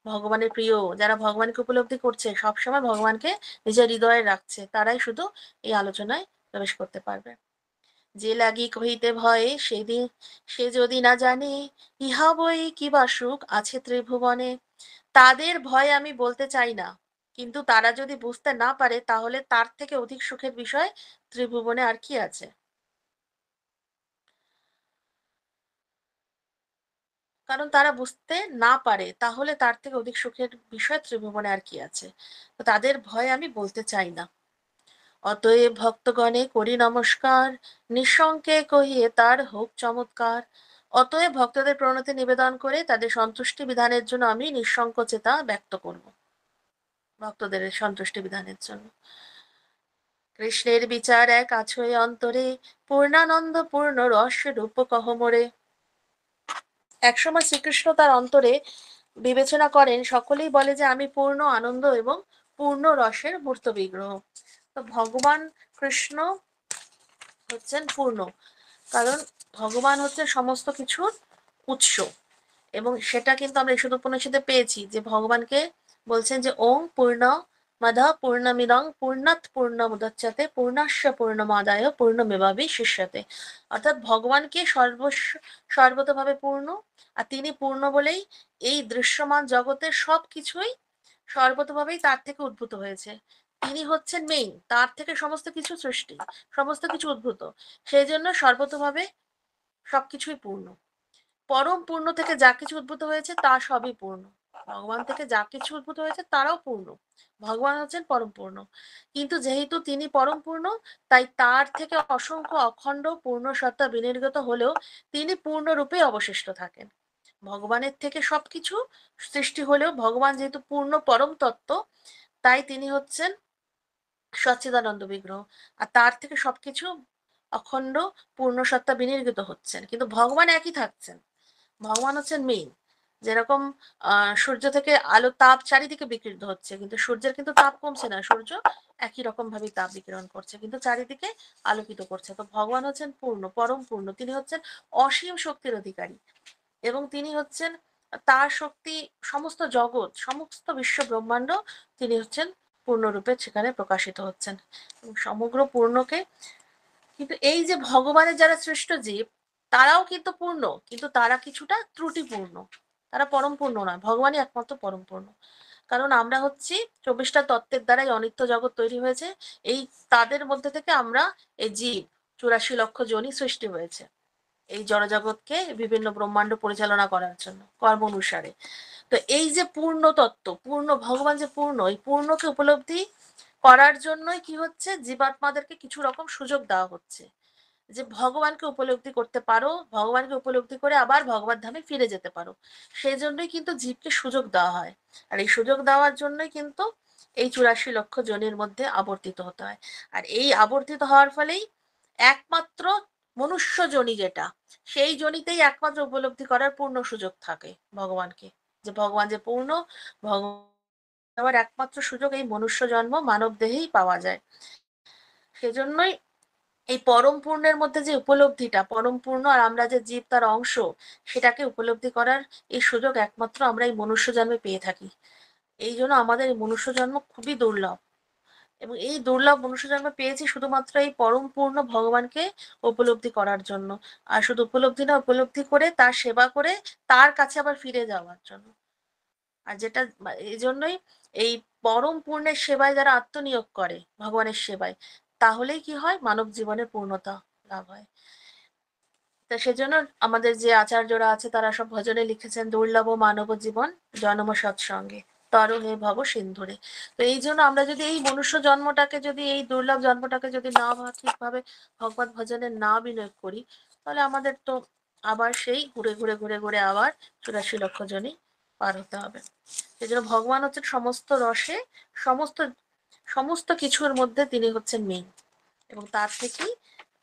ভগবানের প্রিয়, যারা ভগবানকে উপলব্ধি করছে, সবসময় ভগবানকে নিজের হৃদয়ে রাখছে, তারাই শুধু এই আলোচনায় প্রবেশ করতে পারবে। যে লাগি কহিতে ভয়ে সেদিন, সে যদি না জানে ইহা বই কি বা সুখ আছে ত্রিভুবনে। তাদের ভয়ে আমি বলতে চাই না, কিন্তু তারা যদি বুঝতে না পারে তাহলে তার থেকে অধিক সুখের বিষয় ত্রিভুবনে আর কি আছে। কারণ তারা বুঝতে না পারে তাহলে তার থেকে অধিক সুখের বিষয় ত্রিভুবনে আর কি আছে। তো তাদের ভয়ে আমি বলতে চাই না। অতএব ভক্তগণে করি নমস্কার, নিঃশঙ্কে কহিয়ে তার হোক চমৎকার। অতএব ভক্তদের প্রণতি নিবেদন করে তাদের সন্তুষ্টি বিধানের জন্য আমি নিঃসংকোচেতা ব্যক্ত করব। ভক্তদের সন্তুষ্টি বিধানের জন্য কৃষ্ণের বিচার এক আছয় অন্তরে, পূর্ণানন্দ পূর্ণ রস রূপ কহমরে। একসময় শ্রীকৃষ্ণ তার অন্তরে বিবেচনা করেন, সকলেই বলে যে আমি পূর্ণ আনন্দ এবং পূর্ণ রসের মূর্ত বিগ্রহ। তো ভগবান কৃষ্ণ হচ্ছেন পূর্ণ, কারণ ভগবান হচ্ছে সমস্ত কিছুর উৎস। এবং সেটা কিন্তু আমরা ঈশদ উপনিষদে পেয়েছি যে ভগবানকে বলছেন যে ওং পূর্ণ মদ পূর্ণমিদং পূর্ণাৎ পূর্ণমুদচ্যতে পূর্ণস্য পূর্ণমাদায় পূর্ণমেবাবি শিষ্যতে। অর্থাৎ ভগবানকে সর্বতভাবে পূর্ণ, আর তিনি পূর্ণ বলেই এই দৃশ্যমান জগতের সবকিছুই সর্বতভাবেই তার থেকে উদ্ভূত হয়েছে। তিনি হচ্ছেন মেইন, তার থেকে সমস্ত কিছু সৃষ্টি, সমস্ত কিছু উদ্ভূত। সেই জন্য সর্বতভাবে সবকিছুই পূর্ণ। পরম পূর্ণ থেকে যা কিছু উদ্ভূত হয়েছে তা সবই পূর্ণ। ভগবান থেকে যা কিছু উদ্ভূত হয়েছে তারাও পূর্ণ। ভগবান হচ্ছেন পরম পূর্ণ, কিন্তু যেহেতু তিনি পরম পূর্ণ, তাই তার থেকে অসংখ্য অখণ্ড পূর্ণ সত্তা বিনির্গত হলেও তিনি পূর্ণরূপে অবশিষ্ট থাকেন। ভগবানের থেকে সবকিছু সৃষ্টি হলেও ভগবান যেহেতু পূর্ণ পরম তত্ত্ব, তাই তিনি হচ্ছেন সচ্চিদানন্দ বিগ্রহ, আর তার থেকে সবকিছু অখণ্ড পূর্ণ সত্তা বিনির্গত হচ্ছেন, কিন্তু ভগবান একই থাকছেন। ভগবান হচ্ছেন মেইন। যেরকম সূর্য থেকে আলো তাপ চারিদিকে বিকৃত হচ্ছে, কিন্তু সূর্যের কিন্তু তাপ কমছে না, সূর্য একই রকম ভাবে তাপ বিকিরণ করছে, কিন্তু চারিদিকে আলোকিত করছে। তো ভগবান হচ্ছেন পূর্ণ, পরম পূর্ণ, তিনি হচ্ছেন অসীম শক্তির অধিকারী, এবং তিনি হচ্ছেন তার শক্তি সমস্ত জগৎ, সমস্ত বিশ্ব ব্রহ্মাণ্ড তিনি হচ্ছেন পূর্ণরূপে সেখানে প্রকাশিত হচ্ছেন এবং সমগ্র পূর্ণকে। কিন্তু এই যে ভগবানের যারা শ্রেষ্ঠ জীব, তারাও কিন্তু পূর্ণ, কিন্তু তারা কিছুটা ত্রুটিপূর্ণ, তারা পরম পূর্ণ নয়, ভগবানই একমাত্র পরম পূর্ণ। কারণ আমরা হচ্ছি 24টা তত্ত্বের দ্বারাই অনিত্য জগৎ তৈরি হয়েছে, এই তাদের মধ্যে থেকে আমরা এই জীব 84 লক্ষ যোনি সৃষ্টি হয়েছে এই জড়জগৎকে বিভিন্ন ব্রহ্মাণ্ড পরিচালনা করার জন্য কর্ম অনুসারে। তো এই যে পূর্ণ তত্ত্ব, পূর্ণ ভগবান যে পূর্ণ, এই পূর্ণকে উপলব্ধি করার জন্যই কি হচ্ছে, জীবাত্মাদেরকে কিছু রকম সুযোগ দেওয়া হচ্ছে যে ভগবানকে উপলব্ধি করতে পারো, ভগবানকে উপলব্ধি করে আবার ভগবত ধামে ফিরে যেতে পারো। সেই জন্যই কিন্তু জীবকে সুযোগ দেওয়া হয়, আর এই সুযোগ দেওয়ার জন্যই কিন্তু এই 84 লক্ষ জনের মধ্যে আবর্তিত হতে হয়। আর এই আবর্তিত হওয়ার ফলেই একমাত্র মনুষ্য জনি যেটা, সেই জনিতেই একমাত্র উপলব্ধি করার পূর্ণ সুযোগ থাকে ভগবানকে, যে ভগবান যে পূর্ণ। ভগবান আবার একমাত্র সুযোগ এই মনুষ্য জন্ম মানব দেহেই পাওয়া যায়। সেজন্যই এই পরম পূর্ণের মধ্যে যে উপলব্ধিটা, পরম পূর্ণ আর আমরা যে জীব তার অংশ, সেটাকে উপলব্ধি করার এই সুযোগ একমাত্র আমরা এই মনুষ্য জন্মে পেয়ে থাকি। এই জন্য আমাদের এই মনুষ্য জন্ম খুবই দুর্লভ। এবং এই দুর্লভ মনুষ্য জন্ম পেয়েছি শুধুমাত্র এই পরম পূর্ণ ভগবানকে উপলব্ধি করার জন্য। আর শুধু উপলব্ধি না, উপলব্ধি করে তার সেবা করে তার কাছে আবার ফিরে যাওয়ার জন্য। আর যেটা এই জন্যই এই পরম পূর্ণের সেবায় যারা আত্মনিয়োগ করে ভগবানের সেবায়, তাহলেই কি হয়, মানব জীবনের পূর্ণতা লাভ হয়। তা সেজন্য আমাদের যে আচার্যরা আছে তারা সব ভজনে লিখেছেন, দুর্লভ মানব জীবন জন্ম সৎসঙ্গে, তর হে ভব সিন্ধুরে। তো এই জন্য আমরা যদি এই মনুষ্য জন্মটাকে, যদি এই দুর্লভ জন্মটাকে যদি না ঠিকভাবে ভগবত ভজনে না বিনিয়োগ করি, তাহলে আমাদের তো আবার সেই ঘুরে ঘুরে ঘুরে ঘুরে আবার 84 লক্ষ জনই পার হতে হবে। সেই জন্য ভগবান হচ্ছেন সমস্ত রসে, সমস্ত সমস্ত কিছুর মধ্যে তিনি হচ্ছেন মেইন, এবং তার থেকেই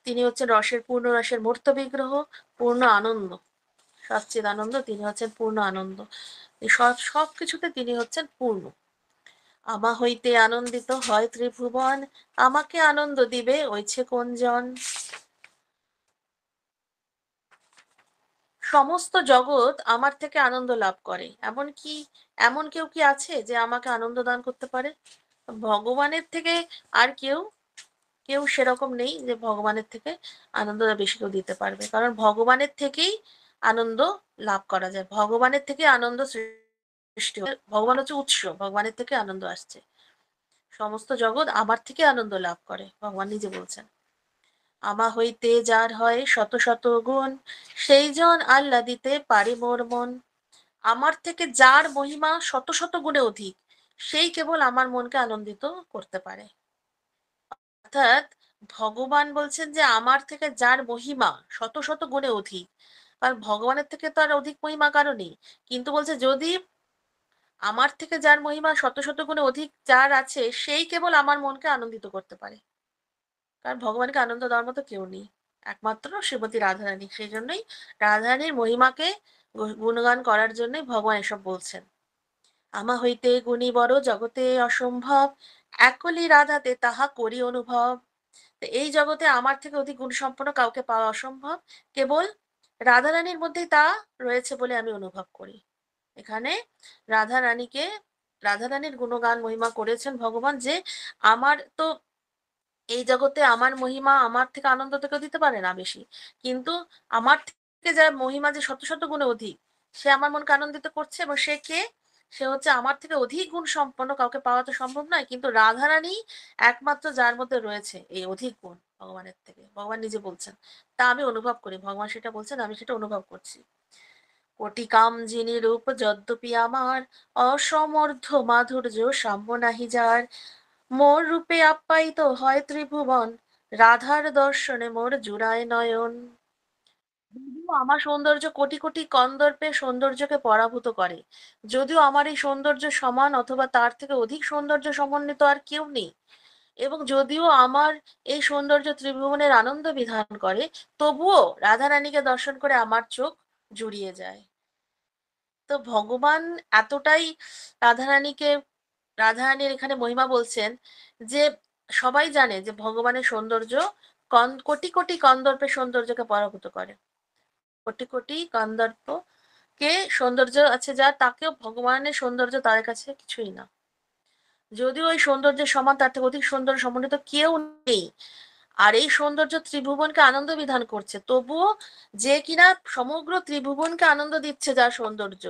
তিনি হচ্ছেন রসের, পূর্ণ রসের মূর্ত বিগ্রহ, পূর্ণ আনন্দ, সচ্চিদ আনন্দ, তিনি হচ্ছেন পূর্ণ আনন্দ। সব কিছুতে তিনি হচ্ছেন পূর্ণ। আমা হইতে আনন্দিত হয় ত্রিভুবন, আমাকে আনন্দ দিবে ওইছে কোন জন। সমস্ত জগৎ আমার থেকে আনন্দ লাভ করে, এমন কেউ কি আছে যে আমাকে আনন্দ দান করতে পারে? ভগবানের থেকে আর কেউ কেউ সেরকম নেই যে ভগবানের থেকে আনন্দটা বেশি কেউ দিতে পারবে, কারণ ভগবানের থেকেই আনন্দ লাভ করা যায়, ভগবানের থেকে আনন্দ সৃষ্টি হয়। ভগবান হচ্ছে উৎস, ভগবানের থেকে আনন্দ আসছে। সমস্ত জগৎ আমার থেকে আনন্দ লাভ করে, ভগবান নিজে বলছেন। আমা হইতে যার হয় শত শত গুণ, সেই জন আল্লা দিতে পারে মোর মন। আমার থেকে যার মহিমা শত শত গুণে অধিক, সেই কেবল আমার মনকে আনন্দিত করতে পারে। অর্থাৎ ভগবান বলছেন যে আমার থেকে যার মহিমা শত শত গুণে অধিক, কারণ ভগবানের থেকে তো আর অধিক মহিমা কারো নেই, কিন্তু বলছে যদি আমার থেকে যার মহিমা শত শত গুণে অধিক যার আছে, সেই কেবল আমার মনকে আনন্দিত করতে পারে। কারণ ভগবানকে আনন্দ দেওয়ার মতো কেউ নেই, একমাত্র শ্রীমতী রাধারানী। সেই জন্যই রাধারানীর মহিমাকে গুণগান করার জন্যই ভগবান এসব বলছেন। আমা হইতে গুণী বড় জগতে অসম্ভব, একলি রাধাতে তাহা করি অনুভব। এই জগতে আমার থেকে অধিক গুণসম্পন্ন কাউকে পাওয়া অসম্ভব, কেবল রাধারানীর মধ্যেই তা রয়েছে বলে আমি অনুভব করি। এখানে রাধা রানীকে, রাধা রানীর গুণগান মহিমা করেছেন ভগবান, যে আমার তো এই জগতে আমার মহিমা আমার থেকে আনন্দ তো কেউ দিতে পারে না বেশি, কিন্তু আমার থেকে যার মহিমা যে শত শত গুণে অধিক, সে আমার মনকে আনন্দিত করছে। এবং সে কে? সে হচ্ছে আমার থেকে অধিক গুণ সম্পন্ন, কাউকে পাওয়া তো সম্ভব নয়, কিন্তু রাধারানী একমাত্র যার মধ্যে রয়েছে এই অধিক গুণ ভগবানের থেকে, ভগবান নিজে বলছেন। তা আমি অনুভব করি, ভগবান সেটা বলছেন, আমি সেটা অনুভব করছি। কোটি কাম যিনি রূপ যদ্যপি আমার, অসমর্থ মাধুর্য সাম্য নাহি যার। মোর রূপে আপ্যায়িত হয় ত্রিভুবন, রাধার দর্শনে মোর জুড়ায় নয়ন। যদিও আমার সৌন্দর্য কোটি কোটি কন্দর্পের সৌন্দর্যকে পরাভূত করে, যদিও আমার এই সৌন্দর্য সমান অথবা তার থেকে অধিক সৌন্দর্য সমন্বিত আর কেউ নেই, এবং যদিও আমার এই সৌন্দর্য ত্রিভুবনের আনন্দ বিধান করে, তবুও রাধারানীকে দর্শন করে আমার চোখ জুড়িয়ে যায়। তো ভগবান এতটাই রাধারানীকে, রাধারানীর এখানে মহিমা বলছেন, যে সবাই জানে যে ভগবানের সৌন্দর্য কোটি কোটি কন্দর্পের সৌন্দর্যকে পরাভূত করে। কোটি কোটি কন্দর্পকে সৌন্দর্য আছে যার, তাকেও ভগবানের সৌন্দর্য তাদের কাছে কিছুই না। যদিও ওই সৌন্দর্যের সমান তার থেকে অধিক সৌন্দর্য সমন্বিত কেউ নেই, আর এই সৌন্দর্য ত্রিভুবনকে আনন্দ বিধান করছে, তবুও যে কিনা সমগ্র ত্রিভুবনকে আনন্দ দিচ্ছে যার সৌন্দর্য,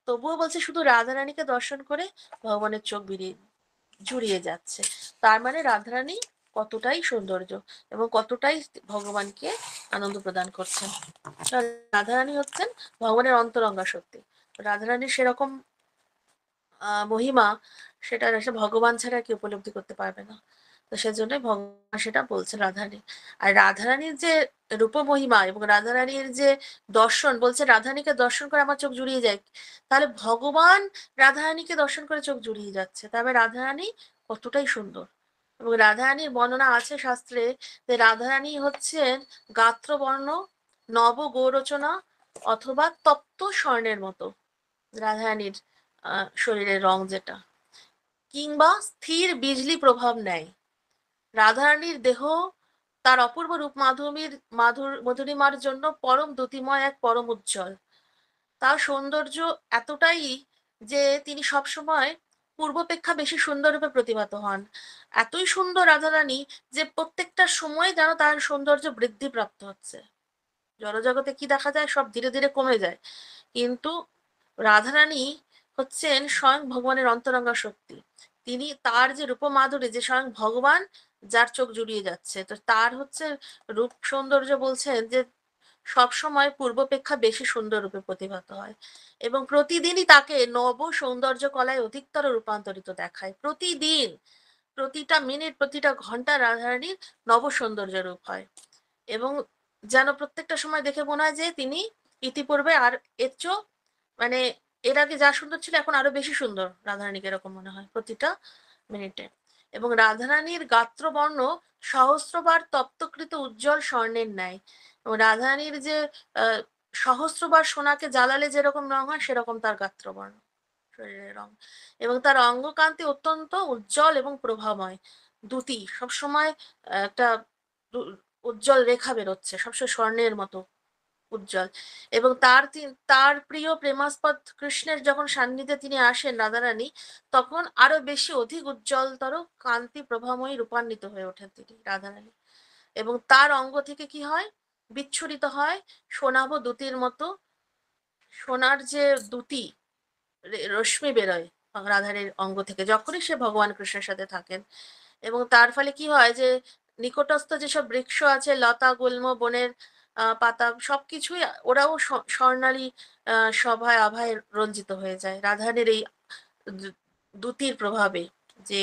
তবুও বলছে শুধু রাধারানীকে দর্শন করে ভগবানের চোখ জুড়িয়ে যাচ্ছে। তার মানে রাধারানী কতটাই সৌন্দর্য এবং কতটাই ভগবানকে আনন্দ প্রদান করছেন। রাধারানী হচ্ছেন ভগবানের অন্তরঙ্গা শক্তি। রাধারানীর সেরকম মহিমা, সেটা ভগবান ছাড়া কেউ উপলব্ধি করতে পারবে না। তো সেজন্যই ভগবান সেটা বলছেন রাধারানী। আর রাধারানীর যে রূপ মহিমা এবং রাধারানীর যে দর্শন, বলছে রাধারানীকে দর্শন করে আমার চোখ জুড়িয়ে যায়, তাহলে ভগবান রাধারানীকে দর্শন করে চোখ জুড়িয়ে যাচ্ছে, তবে রাধারানী কতটাই সুন্দর। এবং রাধারানীর বর্ণনা আছে শাস্ত্রে, যে রাধারানী হচ্ছেন গাত্রবর্ণ নব গৌরচনা অথবা তপ্ত স্বর্ণের মতো, রাধারানীর শরীরের রং যেটা, কিংবা স্থির বিজলি প্রভাব নেয়। রাধারানীর দেহ তার অপূর্ব রূপ মধুরিমার জন্য পরম দ্যুতিময়, এক পরম উজ্জ্বল। তার সৌন্দর্য এতটাই যে তিনি সবসময় পূর্বাপেক্ষা বেশি সুন্দর রূপে প্রতিভাত হন। এতই সুন্দর রাধারানী যে প্রত্যেকটা সময় যেন তার সৌন্দর্য বৃদ্ধি প্রাপ্ত হচ্ছে। জড়জগতে কি দেখা যায়, সব ধীরে ধীরে কমে যায়, কিন্তু রাধারানী হচ্ছেন স্বয়ং ভগবানের অন্তরঙ্গা শক্তি। তিনি তার যে রূপমাধুরী, যে স্বয়ং ভগবান যার চোখ জুড়িয়ে যাচ্ছে, তো তার হচ্ছে রূপ সৌন্দর্য বলছেন যে সব সময় পূর্বাপেক্ষা বেশি সুন্দর রূপে প্রতিভাত হয়, এবং প্রতিদিনই তাকে নব সৌন্দর্য কলায় অধিকতর রূপান্তরিত দেখায়। প্রতিদিন, প্রতিটা মিনিট, প্রতিটা ঘন্টা রাধারানীর নব সৌন্দর্য রূপ হয়, এবং যেন প্রত্যেকটা সময় দেখে মনে হয় যে তিনি ইতিপূর্বে আর এর চেয়েও, মানে এর আগে যা সুন্দর ছিল এখন আরো বেশি সুন্দর রাধারানীকে, এরকম মনে হয় প্রতিটা মিনিটে। এবং রাধারানীর গাত্রবর্ণ সহস্রবার তপ্তকৃত উজ্জ্বল স্বর্ণের ন্যায়, এবং রাধারানীর যে আহ সহস্রবার সোনাকে জ্বালালে যেরকম রং হয় সেরকম তার গাত্রবর্ণ, শরীরের রং। এবং তার অঙ্গকান্তি অত্যন্ত উজ্জ্বল এবং প্রভাময়, দ্যুতি সবসময় একটা উজ্জ্বল রেখা বেরোচ্ছে, সবসময় স্বর্ণের মতো উজ্জ্বল। এবং তার প্রিয় প্রেমাস্পদ কৃষ্ণের যখন সান্নিধ্যে তিনি আসেন রাধারানী, তখন আরো বেশি অধিক উজ্জ্বলতর কান্তি প্রভাময়ী রূপান্বিত হয়ে ওঠেন তিনি রাধারানী। এবং তার অঙ্গ থেকে কি হয়, বিচ্ছুরিত হয় সোনাভ দ্যুতির মতো, সোনার যে দ্যুতি রশ্মি বেরোয় রাধারের অঙ্গ থেকে যখনই সে ভগবান কৃষ্ণের সাথে থাকেন। এবং তার ফলে কি হয় যে নিকটস্থ যেসব বৃক্ষ আছে, লতা গুল্ম বনের পাতা সবকিছুই ওরাও স্বর্ণালী সভায় আভায় রঞ্জিত হয়ে যায় রাধারের এই দ্যুতির প্রভাবে, যে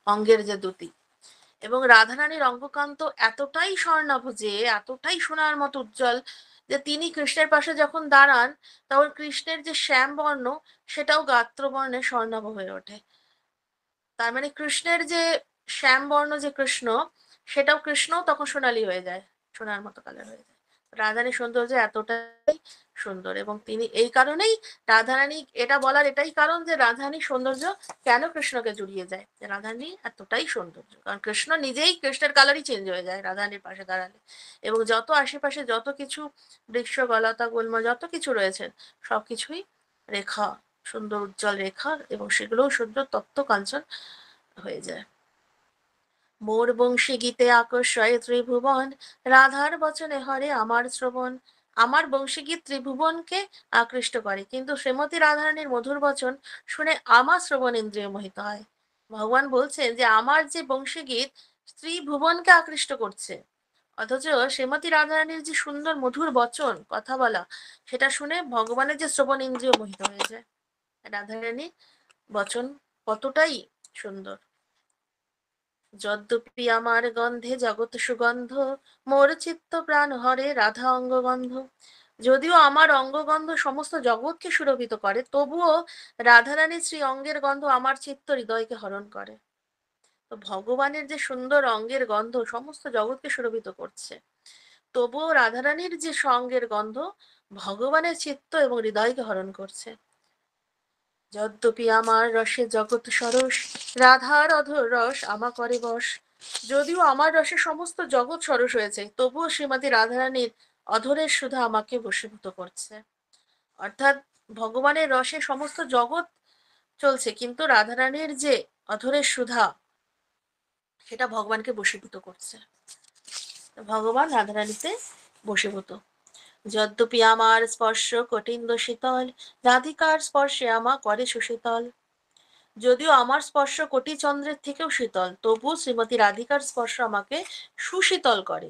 অঙ্গের যে দ্যুতি। এবং রাধারানীর অঙ্গকান্ত এতটাই স্বর্ণাভ, যে এতটাই সোনার মতো উজ্জ্বল, যে তিনি কৃষ্ণের পাশে যখন দাঁড়ান তখন কৃষ্ণের যে শ্যাম বর্ণ সেটাও গাত্রবর্ণে স্বর্ণাভ হয়ে ওঠে। তার মানে কৃষ্ণের যে শ্যাম বর্ণ যে কৃষ্ণ, সেটাও কৃষ্ণ তখন সোনালী হয়ে যায়, সোনার মতো কালার হয়ে যায়। রাধারানীর সৌন্দর্য এতটাই সুন্দর, এবং তিনি এই কারণেই রাধারানী, এটা বলার এটাই কারণ যে রাধারানীর সৌন্দর্য কেন কৃষ্ণকে জুড়িয়ে যায়, যে রাধারানী এতটাই সৌন্দর্য, কারণ কৃষ্ণ নিজেই কৃষ্ণের কালারই চেঞ্জ হয়ে যায় রাধারানীর পাশে দাঁড়ালে। এবং যত আশেপাশে যত কিছু বৃক্ষ লতা গুল্ম যত কিছু রয়েছে সবকিছুই রেখা, সুন্দর উজ্জ্বল রেখা, এবং সেগুলোও সুন্দর তপ্ত কাঞ্চন হয়ে যায়। মোর বংশী গীতে আকর্ষয় ত্রিভুবন, রাধার বচনে হরে আমার শ্রবণ। আমার বংশীগীত ত্রিভুবনকে আকৃষ্ট করে, কিন্তু শ্রীমতী রাধারানীর মধুর বচন শুনে আমার শ্রবণ ইন্দ্রিয় মোহিত হয়। ভগবান বলছেন যে আমার যে বংশীগীত ত্রিভুবনকে আকৃষ্ট করছে, অথচ শ্রীমতী রাধারানীর যে সুন্দর মধুর বচন কথা বলা, সেটা শুনে ভগবানের যে শ্রবণ ইন্দ্রিয় মোহিত হয়ে যায়। রাধারানীর বচন কতটাই সুন্দর। যদ্যপি আমার গন্ধে জগৎ সুগন্ধ, মোর চিত্ত প্রাণ হরে রাধা অঙ্গগন্ধ। যদিও আমার অঙ্গগন্ধ সমস্ত জগৎকে সুরভিত করে, তবুও রাধারানীর শ্রী অঙ্গের গন্ধ আমার চিত্ত হৃদয়কে হরণ করে। তো ভগবানের যে সুন্দর অঙ্গের গন্ধ সমস্ত জগৎকে সুরভিত করছে, তবুও রাধারানীর যে সঙ্গের গন্ধ ভগবানের চিত্ত এবং হৃদয়কে হরণ করছে। যদ্যপি আমার রসে জগৎ সরস, রাধার অধর রস আমা করে বশ। যদিও আমার রসে সমস্ত জগৎ সরস হয়েছে, তবুও শ্রীমতী রাধারানীর অধরের সুধা আমাকে বশীভূত করছে। অর্থাৎ ভগবানের রসে সমস্ত জগৎ চলছে, কিন্তু রাধারানীর যে অধরের সুধা সেটা ভগবানকে বশীভূত করছে। ভগবান রাধারানীতে বশীভূত। যদ্যপি আমার স্পর্শ কঠিন্দ শীতল, রাধিকার স্পর্শে আমা করে সুশীতল। যদিও আমার স্পর্শ কোটি চন্দ্রের থেকেও শীতল, তবু শ্রীমতী রাধিকার স্পর্শ আমাকে সুশীতল করে,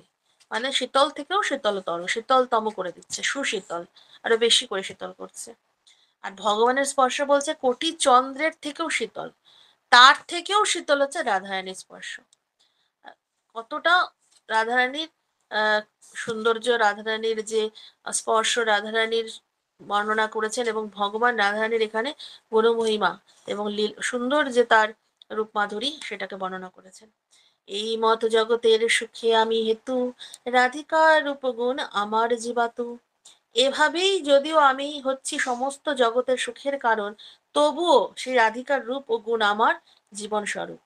মানে শীতল থেকেও শীতলতর, শীতলতম করে দিচ্ছে, সুশীতল, আরো বেশি করে শীতল করছে। আর ভগবানের স্পর্শ বলছে কোটি চন্দ্রের থেকেও শীতল, তার থেকেও শীতল হচ্ছে রাধারানীর স্পর্শ। কতটা রাধারানীর আহ সৌন্দর্য, রাধারানীর যে স্পর্শ, রাধারানীর বর্ণনা করেছেন, এবং ভগবান রাধারানীর এখানে গুণমহিমা এবং সুন্দর যে তার রূপ মাধুরী সেটাকে বর্ণনা করেছেন। এই মত জগতের সুখে আমি হেতু, রাধিকার রূপগুণ আমার জীবাতু। এভাবেই যদিও আমি হচ্ছি সমস্ত জগতের সুখের কারণ, তবুও সেই রাধিকার রূপ ও গুণ আমার জীবন স্বরূপ।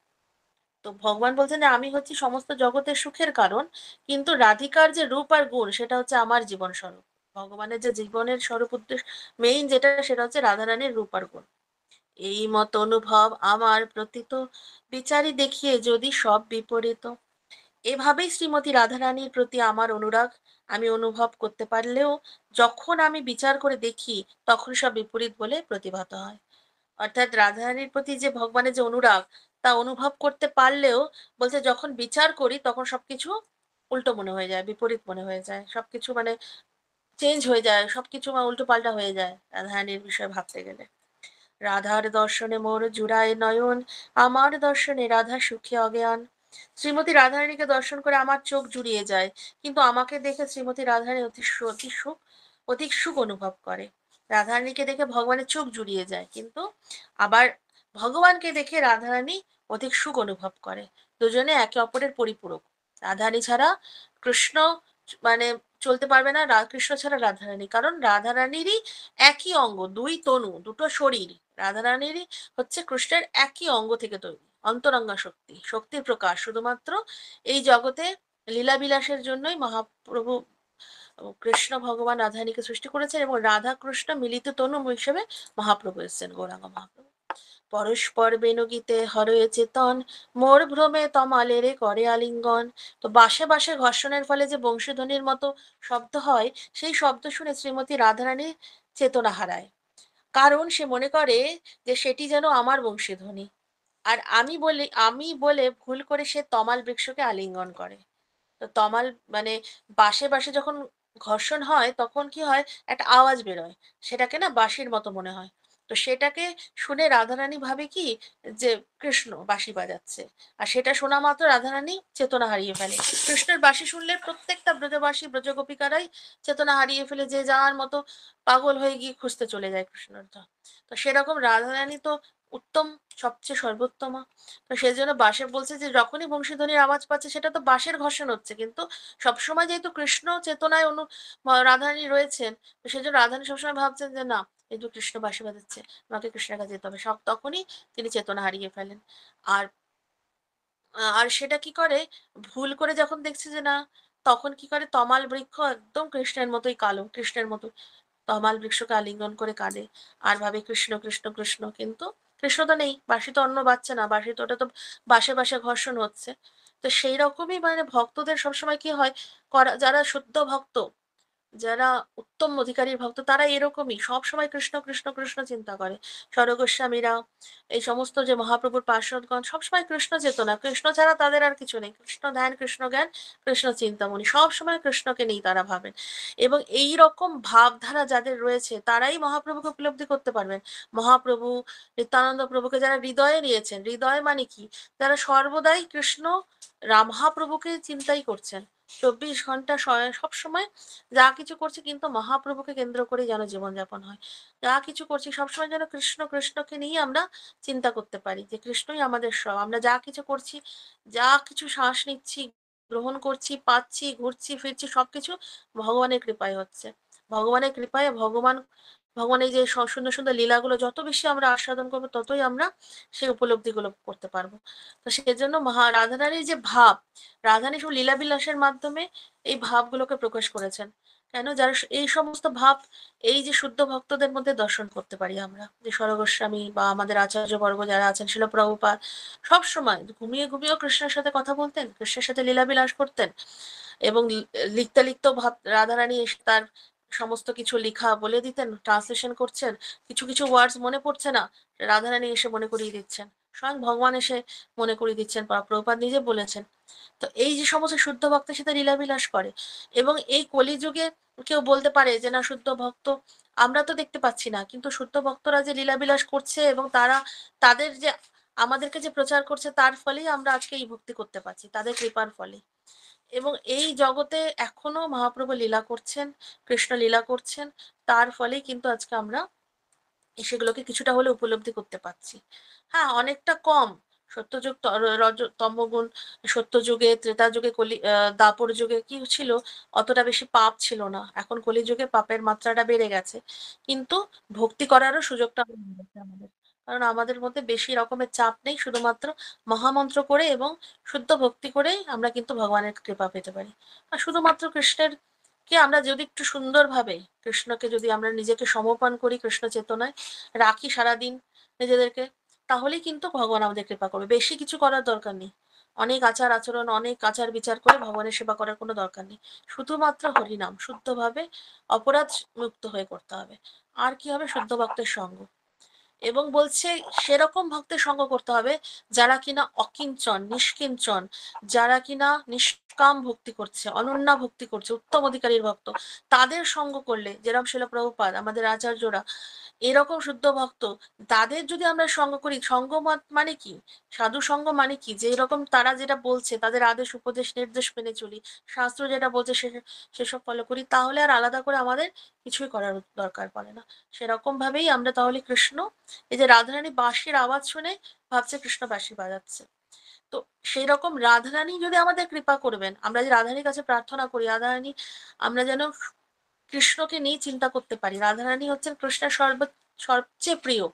তো ভগবান বলছেন যে আমি হচ্ছি সমস্ত জগতের সুখের কারণ, কিন্তু রাধিকার যে রূপ আর গুণ সেটা হচ্ছে আমার জীবন স্বরূপ। ভগবানের যে জীবনের স্বরূপ উদ্দেশ্য মেইন যেটা, সেটা হচ্ছে রাধারানীর রূপ আর গুণ। এই মত অনুভব আমার প্রতীত, বিচারি দেখিয়ে যদি সব বিপরীত। এভাবেই শ্রীমতী রাধারানীর প্রতি আমার অনুরাগ আমি অনুভব করতে পারলেও যখন আমি বিচার করে দেখি তখন সব বিপরীত বলে প্রতিভাত হয়। অর্থাৎ রাধারানীর প্রতি যে ভগবানের যে অনুরাগ তা অনুভব করতে পারলেও বলছে যখন বিচার করি তখন সবকিছু উল্টো মনে হয়ে যায়, বিপরীত মনে হয়ে যায়, সবকিছু মানে চেঞ্জ হয়ে যায়, সবকিছু উল্টো পাল্টা হয়ে যায় রাধারানীর বিষয়ে ভাবতে গেলে। রাধার দর্শনে মোর জুড়ায় নয়ন, আমার দর্শনে রাধা সুখে অজ্ঞান। শ্রীমতী রাধারানীকে দর্শন করে আমার চোখ জুড়িয়ে যায়, কিন্তু আমাকে দেখে শ্রীমতী রাধারানী অধিক সুখ অনুভব করে। রাধারানীকে দেখে ভগবানের চোখ জুড়িয়ে যায়, কিন্তু আবার ভগবানকে দেখে রাধারানী অধিক সুখ অনুভব করে। দুজনে একে অপরের পরিপূরক। রাধারানী ছাড়া কৃষ্ণ মানে চলতে পারবে না, কৃষ্ণ ছাড়া রাধারানী, কারণ রাধারানীরই একই অঙ্গ, দুই তনু, দুটো শরীর। রাধারানীরই হচ্ছে কৃষ্ণের একই অঙ্গ থেকে তৈরি, অন্তরঙ্গা শক্তি, শক্তির প্রকাশ। শুধুমাত্র এই জগতে লীলাবিলাসের জন্যই মহাপ্রভু কৃষ্ণ ভগবান রাধারানীকে সৃষ্টি করেছেন, এবং রাধা কৃষ্ণ মিলিত তনু হিসেবে মহাপ্রভু এসেছেন, গৌরাঙ্গ মহাপ্রভু। পরস্পর বেণুগীতে হরয়ে চেতন, মোর ভ্রমে তমালেরে করে আলিঙ্গন। তো বাঁশে বাঁশে ঘর্ষণের ফলে যে বংশীধ্বনির মতো শব্দ হয়, সেই শব্দ শুনে শ্রীমতী রাধারানী চেতনা হারায়, কারণ সে মনে করে যে সেটি যেন আমার বংশীধ্বনি। আর আমি বলে ভুল করে সে তমাল বৃক্ষকে আলিঙ্গন করে। তো তমাল মানে বাঁশে বাঁশে যখন ঘর্ষণ হয় তখন কি হয়, একটা আওয়াজ বেরোয়, সেটাকে না বাঁশির মতো মনে হয়। তো সেটাকে শুনে রাধারানী ভাবে কি যে কৃষ্ণ বাঁশি বাজাচ্ছে, আর সেটা শোনা মাত্র রাধারানী চেতনা হারিয়ে ফেলে। কৃষ্ণের বাঁশি শুনলে প্রত্যেকটা ব্রজবাসী ব্রজগোপিকারাই চেতনা হারিয়ে ফেলে, যে যার মতো পাগল হয়ে গিয়ে খুঁজতে চলে যায় কৃষ্ণর ধাম। তো সেরকম রাধারানী তো উত্তম, সবচেয়ে সর্বোত্তমা। তো সেই জন্য বাঁশে বলছে যে যখনই বংশীধ্বনির আওয়াজ পাচ্ছে সেটা তো বাঁশের ঘর্ষণ হচ্ছে, কিন্তু সবসময় যেহেতু কৃষ্ণ চেতনায় রাধারানী রয়েছেন, তো সেই জন্য রাধারানী সবসময় ভাবছেন যে না, এই তো কৃষ্ণ বাঁশি বাজাচ্ছে, আমাকে কৃষ্ণের কাছে যেতে হবে, সব তখনই তিনি চেতনা হারিয়ে ফেলেন। আর আর সেটা কি করে, ভুল করে যখন দেখছে যে না, তখন কি করে, তমাল বৃক্ষ একদম কৃষ্ণের মতোই কালো, কৃষ্ণের মতো তমাল বৃক্ষকে আলিঙ্গন করে কাঁদে, আর ভাবে কৃষ্ণ কৃষ্ণ কৃষ্ণ, কিন্তু কৃষ্ণ তো নেই, বাঁশি তো অন্য বাজছে না, বাঁশি তো ওটা তো বাঁশে বাঁশে ঘর্ষণ হচ্ছে। তো সেই রকমই মানে ভক্তদের সবসময় কি হয়, যারা শুদ্ধ ভক্ত, যারা উত্তম অধিকারীর ভক্ত, তারা এরকমই সব সময় কৃষ্ণ কৃষ্ণ কৃষ্ণ চিন্তা করে। স্বরগোস্বামীরা, এই সমস্ত যে মহাপ্রভুর পার্ষদগণ সবসময় কৃষ্ণ চেতনা, কৃষ্ণ ছাড়া তাদের আর কিছু নেই, কৃষ্ণ ধ্যান, কৃষ্ণ জ্ঞান, কৃষ্ণ চিন্তামণি, সবসময় কৃষ্ণকে নিয়ে তারা ভাবেন। এবং এই রকম ভাবধারা যাদের রয়েছে তারাই মহাপ্রভুকে উপলব্ধি করতে পারবেন। মহাপ্রভু নিত্যানন্দ প্রভুকে যারা হৃদয়ে নিয়েছেন, হৃদয় মানে কি, যারা সর্বদাই কৃষ্ণ মহাপ্রভুকে চিন্তাই করছেন, 24 ঘন্টা সব সময় যা কিছু করছি কিন্তু মহাপ্রভুকে কেন্দ্র করে যেন জীবনযাপন হয়। যা কিছু করছি সবসময় যেন কৃষ্ণ কৃষ্ণকে নিয়ে আমরা চিন্তা করতে পারি, যে কৃষ্ণই আমাদের সব। আমরা যা কিছু করছি, যা কিছু শ্বাস নিচ্ছি, গ্রহণ করছি, পাচ্ছি, ঘুরছি ফিরছি, সবকিছু ভগবানের কৃপায় হচ্ছে। ভগবানের কৃপায় ভগবান এই যে সুন্দর সুন্দর লীলাগুলো যত বেশি আমরা আস্বাদন করবো, ততই আমরা সেই উপলব্ধিগুলো করতে পারবো। তো সেজন্য রাধারানীর যে ভাব, রাধারানী শুধু লীলা বিলাসের মাধ্যমে এই ভাবগুলোকে প্রকাশ করেছেন। কেন, যারা এই সমস্ত ভাব এই যে শুদ্ধ ভক্তদের মধ্যে দর্শন করতে পারি আমরা, যে স্বরগোস্বামী বা আমাদের আচার্যবর্গ যারা আছেন, শিল প্রভুপাদ সব সময় ঘুমিয়ে ঘুমিয়েও কৃষ্ণের সাথে কথা বলতেন, কৃষ্ণের সাথে লীলাবিলাস করতেন, এবং লিখতে লিখতেও রাধারানী এসে তার সমস্ত কিছু লেখা বলে দিতেন, ট্রান্সলেশন করছেন, কিছু কিছু ওয়ার্ডস মনে পড়ছে না, রাধারানী এসে মনে করিয়ে দিচ্ছেন, স্বয়ং ভগবান এসে মনে করিয়ে দিচ্ছেন, প্রভুপাদ নিজে বলেছেন। তো এই যে সমস্ত শুদ্ধ ভক্তের সাথে লীলাবিলাস করে, এবং এই কলিযুগে কেউ বলতে পারে যে না, শুদ্ধ ভক্ত আমরা তো দেখতে পাচ্ছি না, কিন্তু শুদ্ধ ভক্তরা যে লীলাবিলাস করছে এবং তারা তাদের যে আমাদেরকে যে প্রচার করছে, তার ফলেই আমরা আজকে এই ভক্তি করতে পারছি, তাদের কৃপার ফলে। এবং এই জগতে এখনো মহাপ্রভু লীলা করছেন, কৃষ্ণ লীলা করছেন, তার ফলেই কিন্তু আজকে আমরা সেগুলোকে কিছুটা হলে উপলব্ধি করতে পারছি। হ্যাঁ, অনেকটা কম। সত্যযুগ তমগুণ, সত্যযুগে, ত্রেতা যুগে, দাপর যুগে কি ছিল, অতটা বেশি পাপ ছিল না। এখন কলিযুগে পাপের মাত্রাটা বেড়ে গেছে, কিন্তু ভক্তি করারও সুযোগটা মিলেছে আমাদের, কারণ আমাদের মধ্যে বেশি রকমের চাপ নেই, শুধুমাত্র মহামন্ত্র করে এবং শুদ্ধ ভক্তি করেই আমরা কিন্তু ভগবানের কৃপা পেতে পারি। আর শুধুমাত্র কৃষ্ণের কে আমরা যদি একটু সুন্দরভাবে, কৃষ্ণকে যদি আমরা নিজেকে সমর্পণ করি, কৃষ্ণ চেতনায় রাখি সারাদিন, নিজেদেরকে, তাহলেই কিন্তু ভগবান আমাদের কৃপা করবে। বেশি কিছু করার দরকার নেই। অনেক আচার আচরণ, অনেক আচার বিচার করে ভগবানের সেবা করার কোনো দরকার নেই। শুধুমাত্র হরিনাম শুদ্ধভাবে অপরাধ মুক্ত হয়ে করতে হবে। আর কি হবে? শুদ্ধ ভক্তের সঙ্গ। এবং বলছে সেরকম ভক্তের সঙ্গ করতে হবে যারা কিনা অকিঞ্চন, নিষ্কিঞ্চন, যারা কিনা নিষ্কাম ভক্তি করছে, অনন্যা ভক্তি করছে, উত্তম অধিকারীর ভক্ত। তাদের সঙ্গ করলে, যেরকম শিল প্রভুপাদ, আমাদের আচার্যরা এরকম শুদ্ধ ভক্ত, তাদের যদি আমরা সঙ্গ করি, সঙ্গ মানে কি? সাধু সঙ্গ মানে কি? যে এরকম তারা যেটা বলছে, তাদের আদেশ উপদেশ নির্দেশ মেনে চলি, শাস্ত্র যেটা বলছে সেসব ফলো করি, তাহলে আর আলাদা করে আমাদের কিছুই করার দরকার পড়ে না। সেরকম ভাবেই আমরা তাহলে কৃষ্ণ, এই যে রাধারানী বাঁশির আওয়াজ শুনে ভাবছে কৃষ্ণ বাঁশি বাজাচ্ছে, তো সেই রকম রাধারানী যদি আমাদের কৃপা করবেন, আমরা যে রাধারানীর কাছে প্রার্থনা করি, রাধারানী আমরা যেন কৃষ্ণকে নিয়ে চিন্তা করতে পারি, রাধারানী হচ্ছেন কৃষ্ণের সবচেয়ে প্রিয়।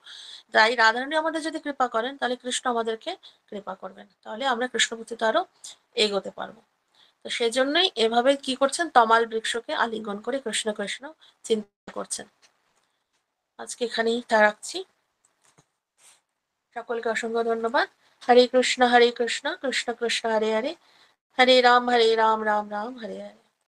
তাই রাধারানী আমাদের যদি কৃপা করেন, তাহলে কৃষ্ণ আমাদেরকে কৃপা করবেন, তাহলে আমরা কৃষ্ণ ভক্তিতে আরো এগোতে পারবো। তো সেজন্যই এভাবে কি করছেন, তমাল বৃক্ষকে আলিঙ্গন করে কৃষ্ণ কৃষ্ণ চিন্তা করছেন। আজকে এখানেই তা রাখছি। সকলকে অসংখ্য ধন্যবাদ। হরে কৃষ্ণ কৃষ্ণ কৃষ্ণ হরে হরে, হরে রাম রাম রাম হরে হরে।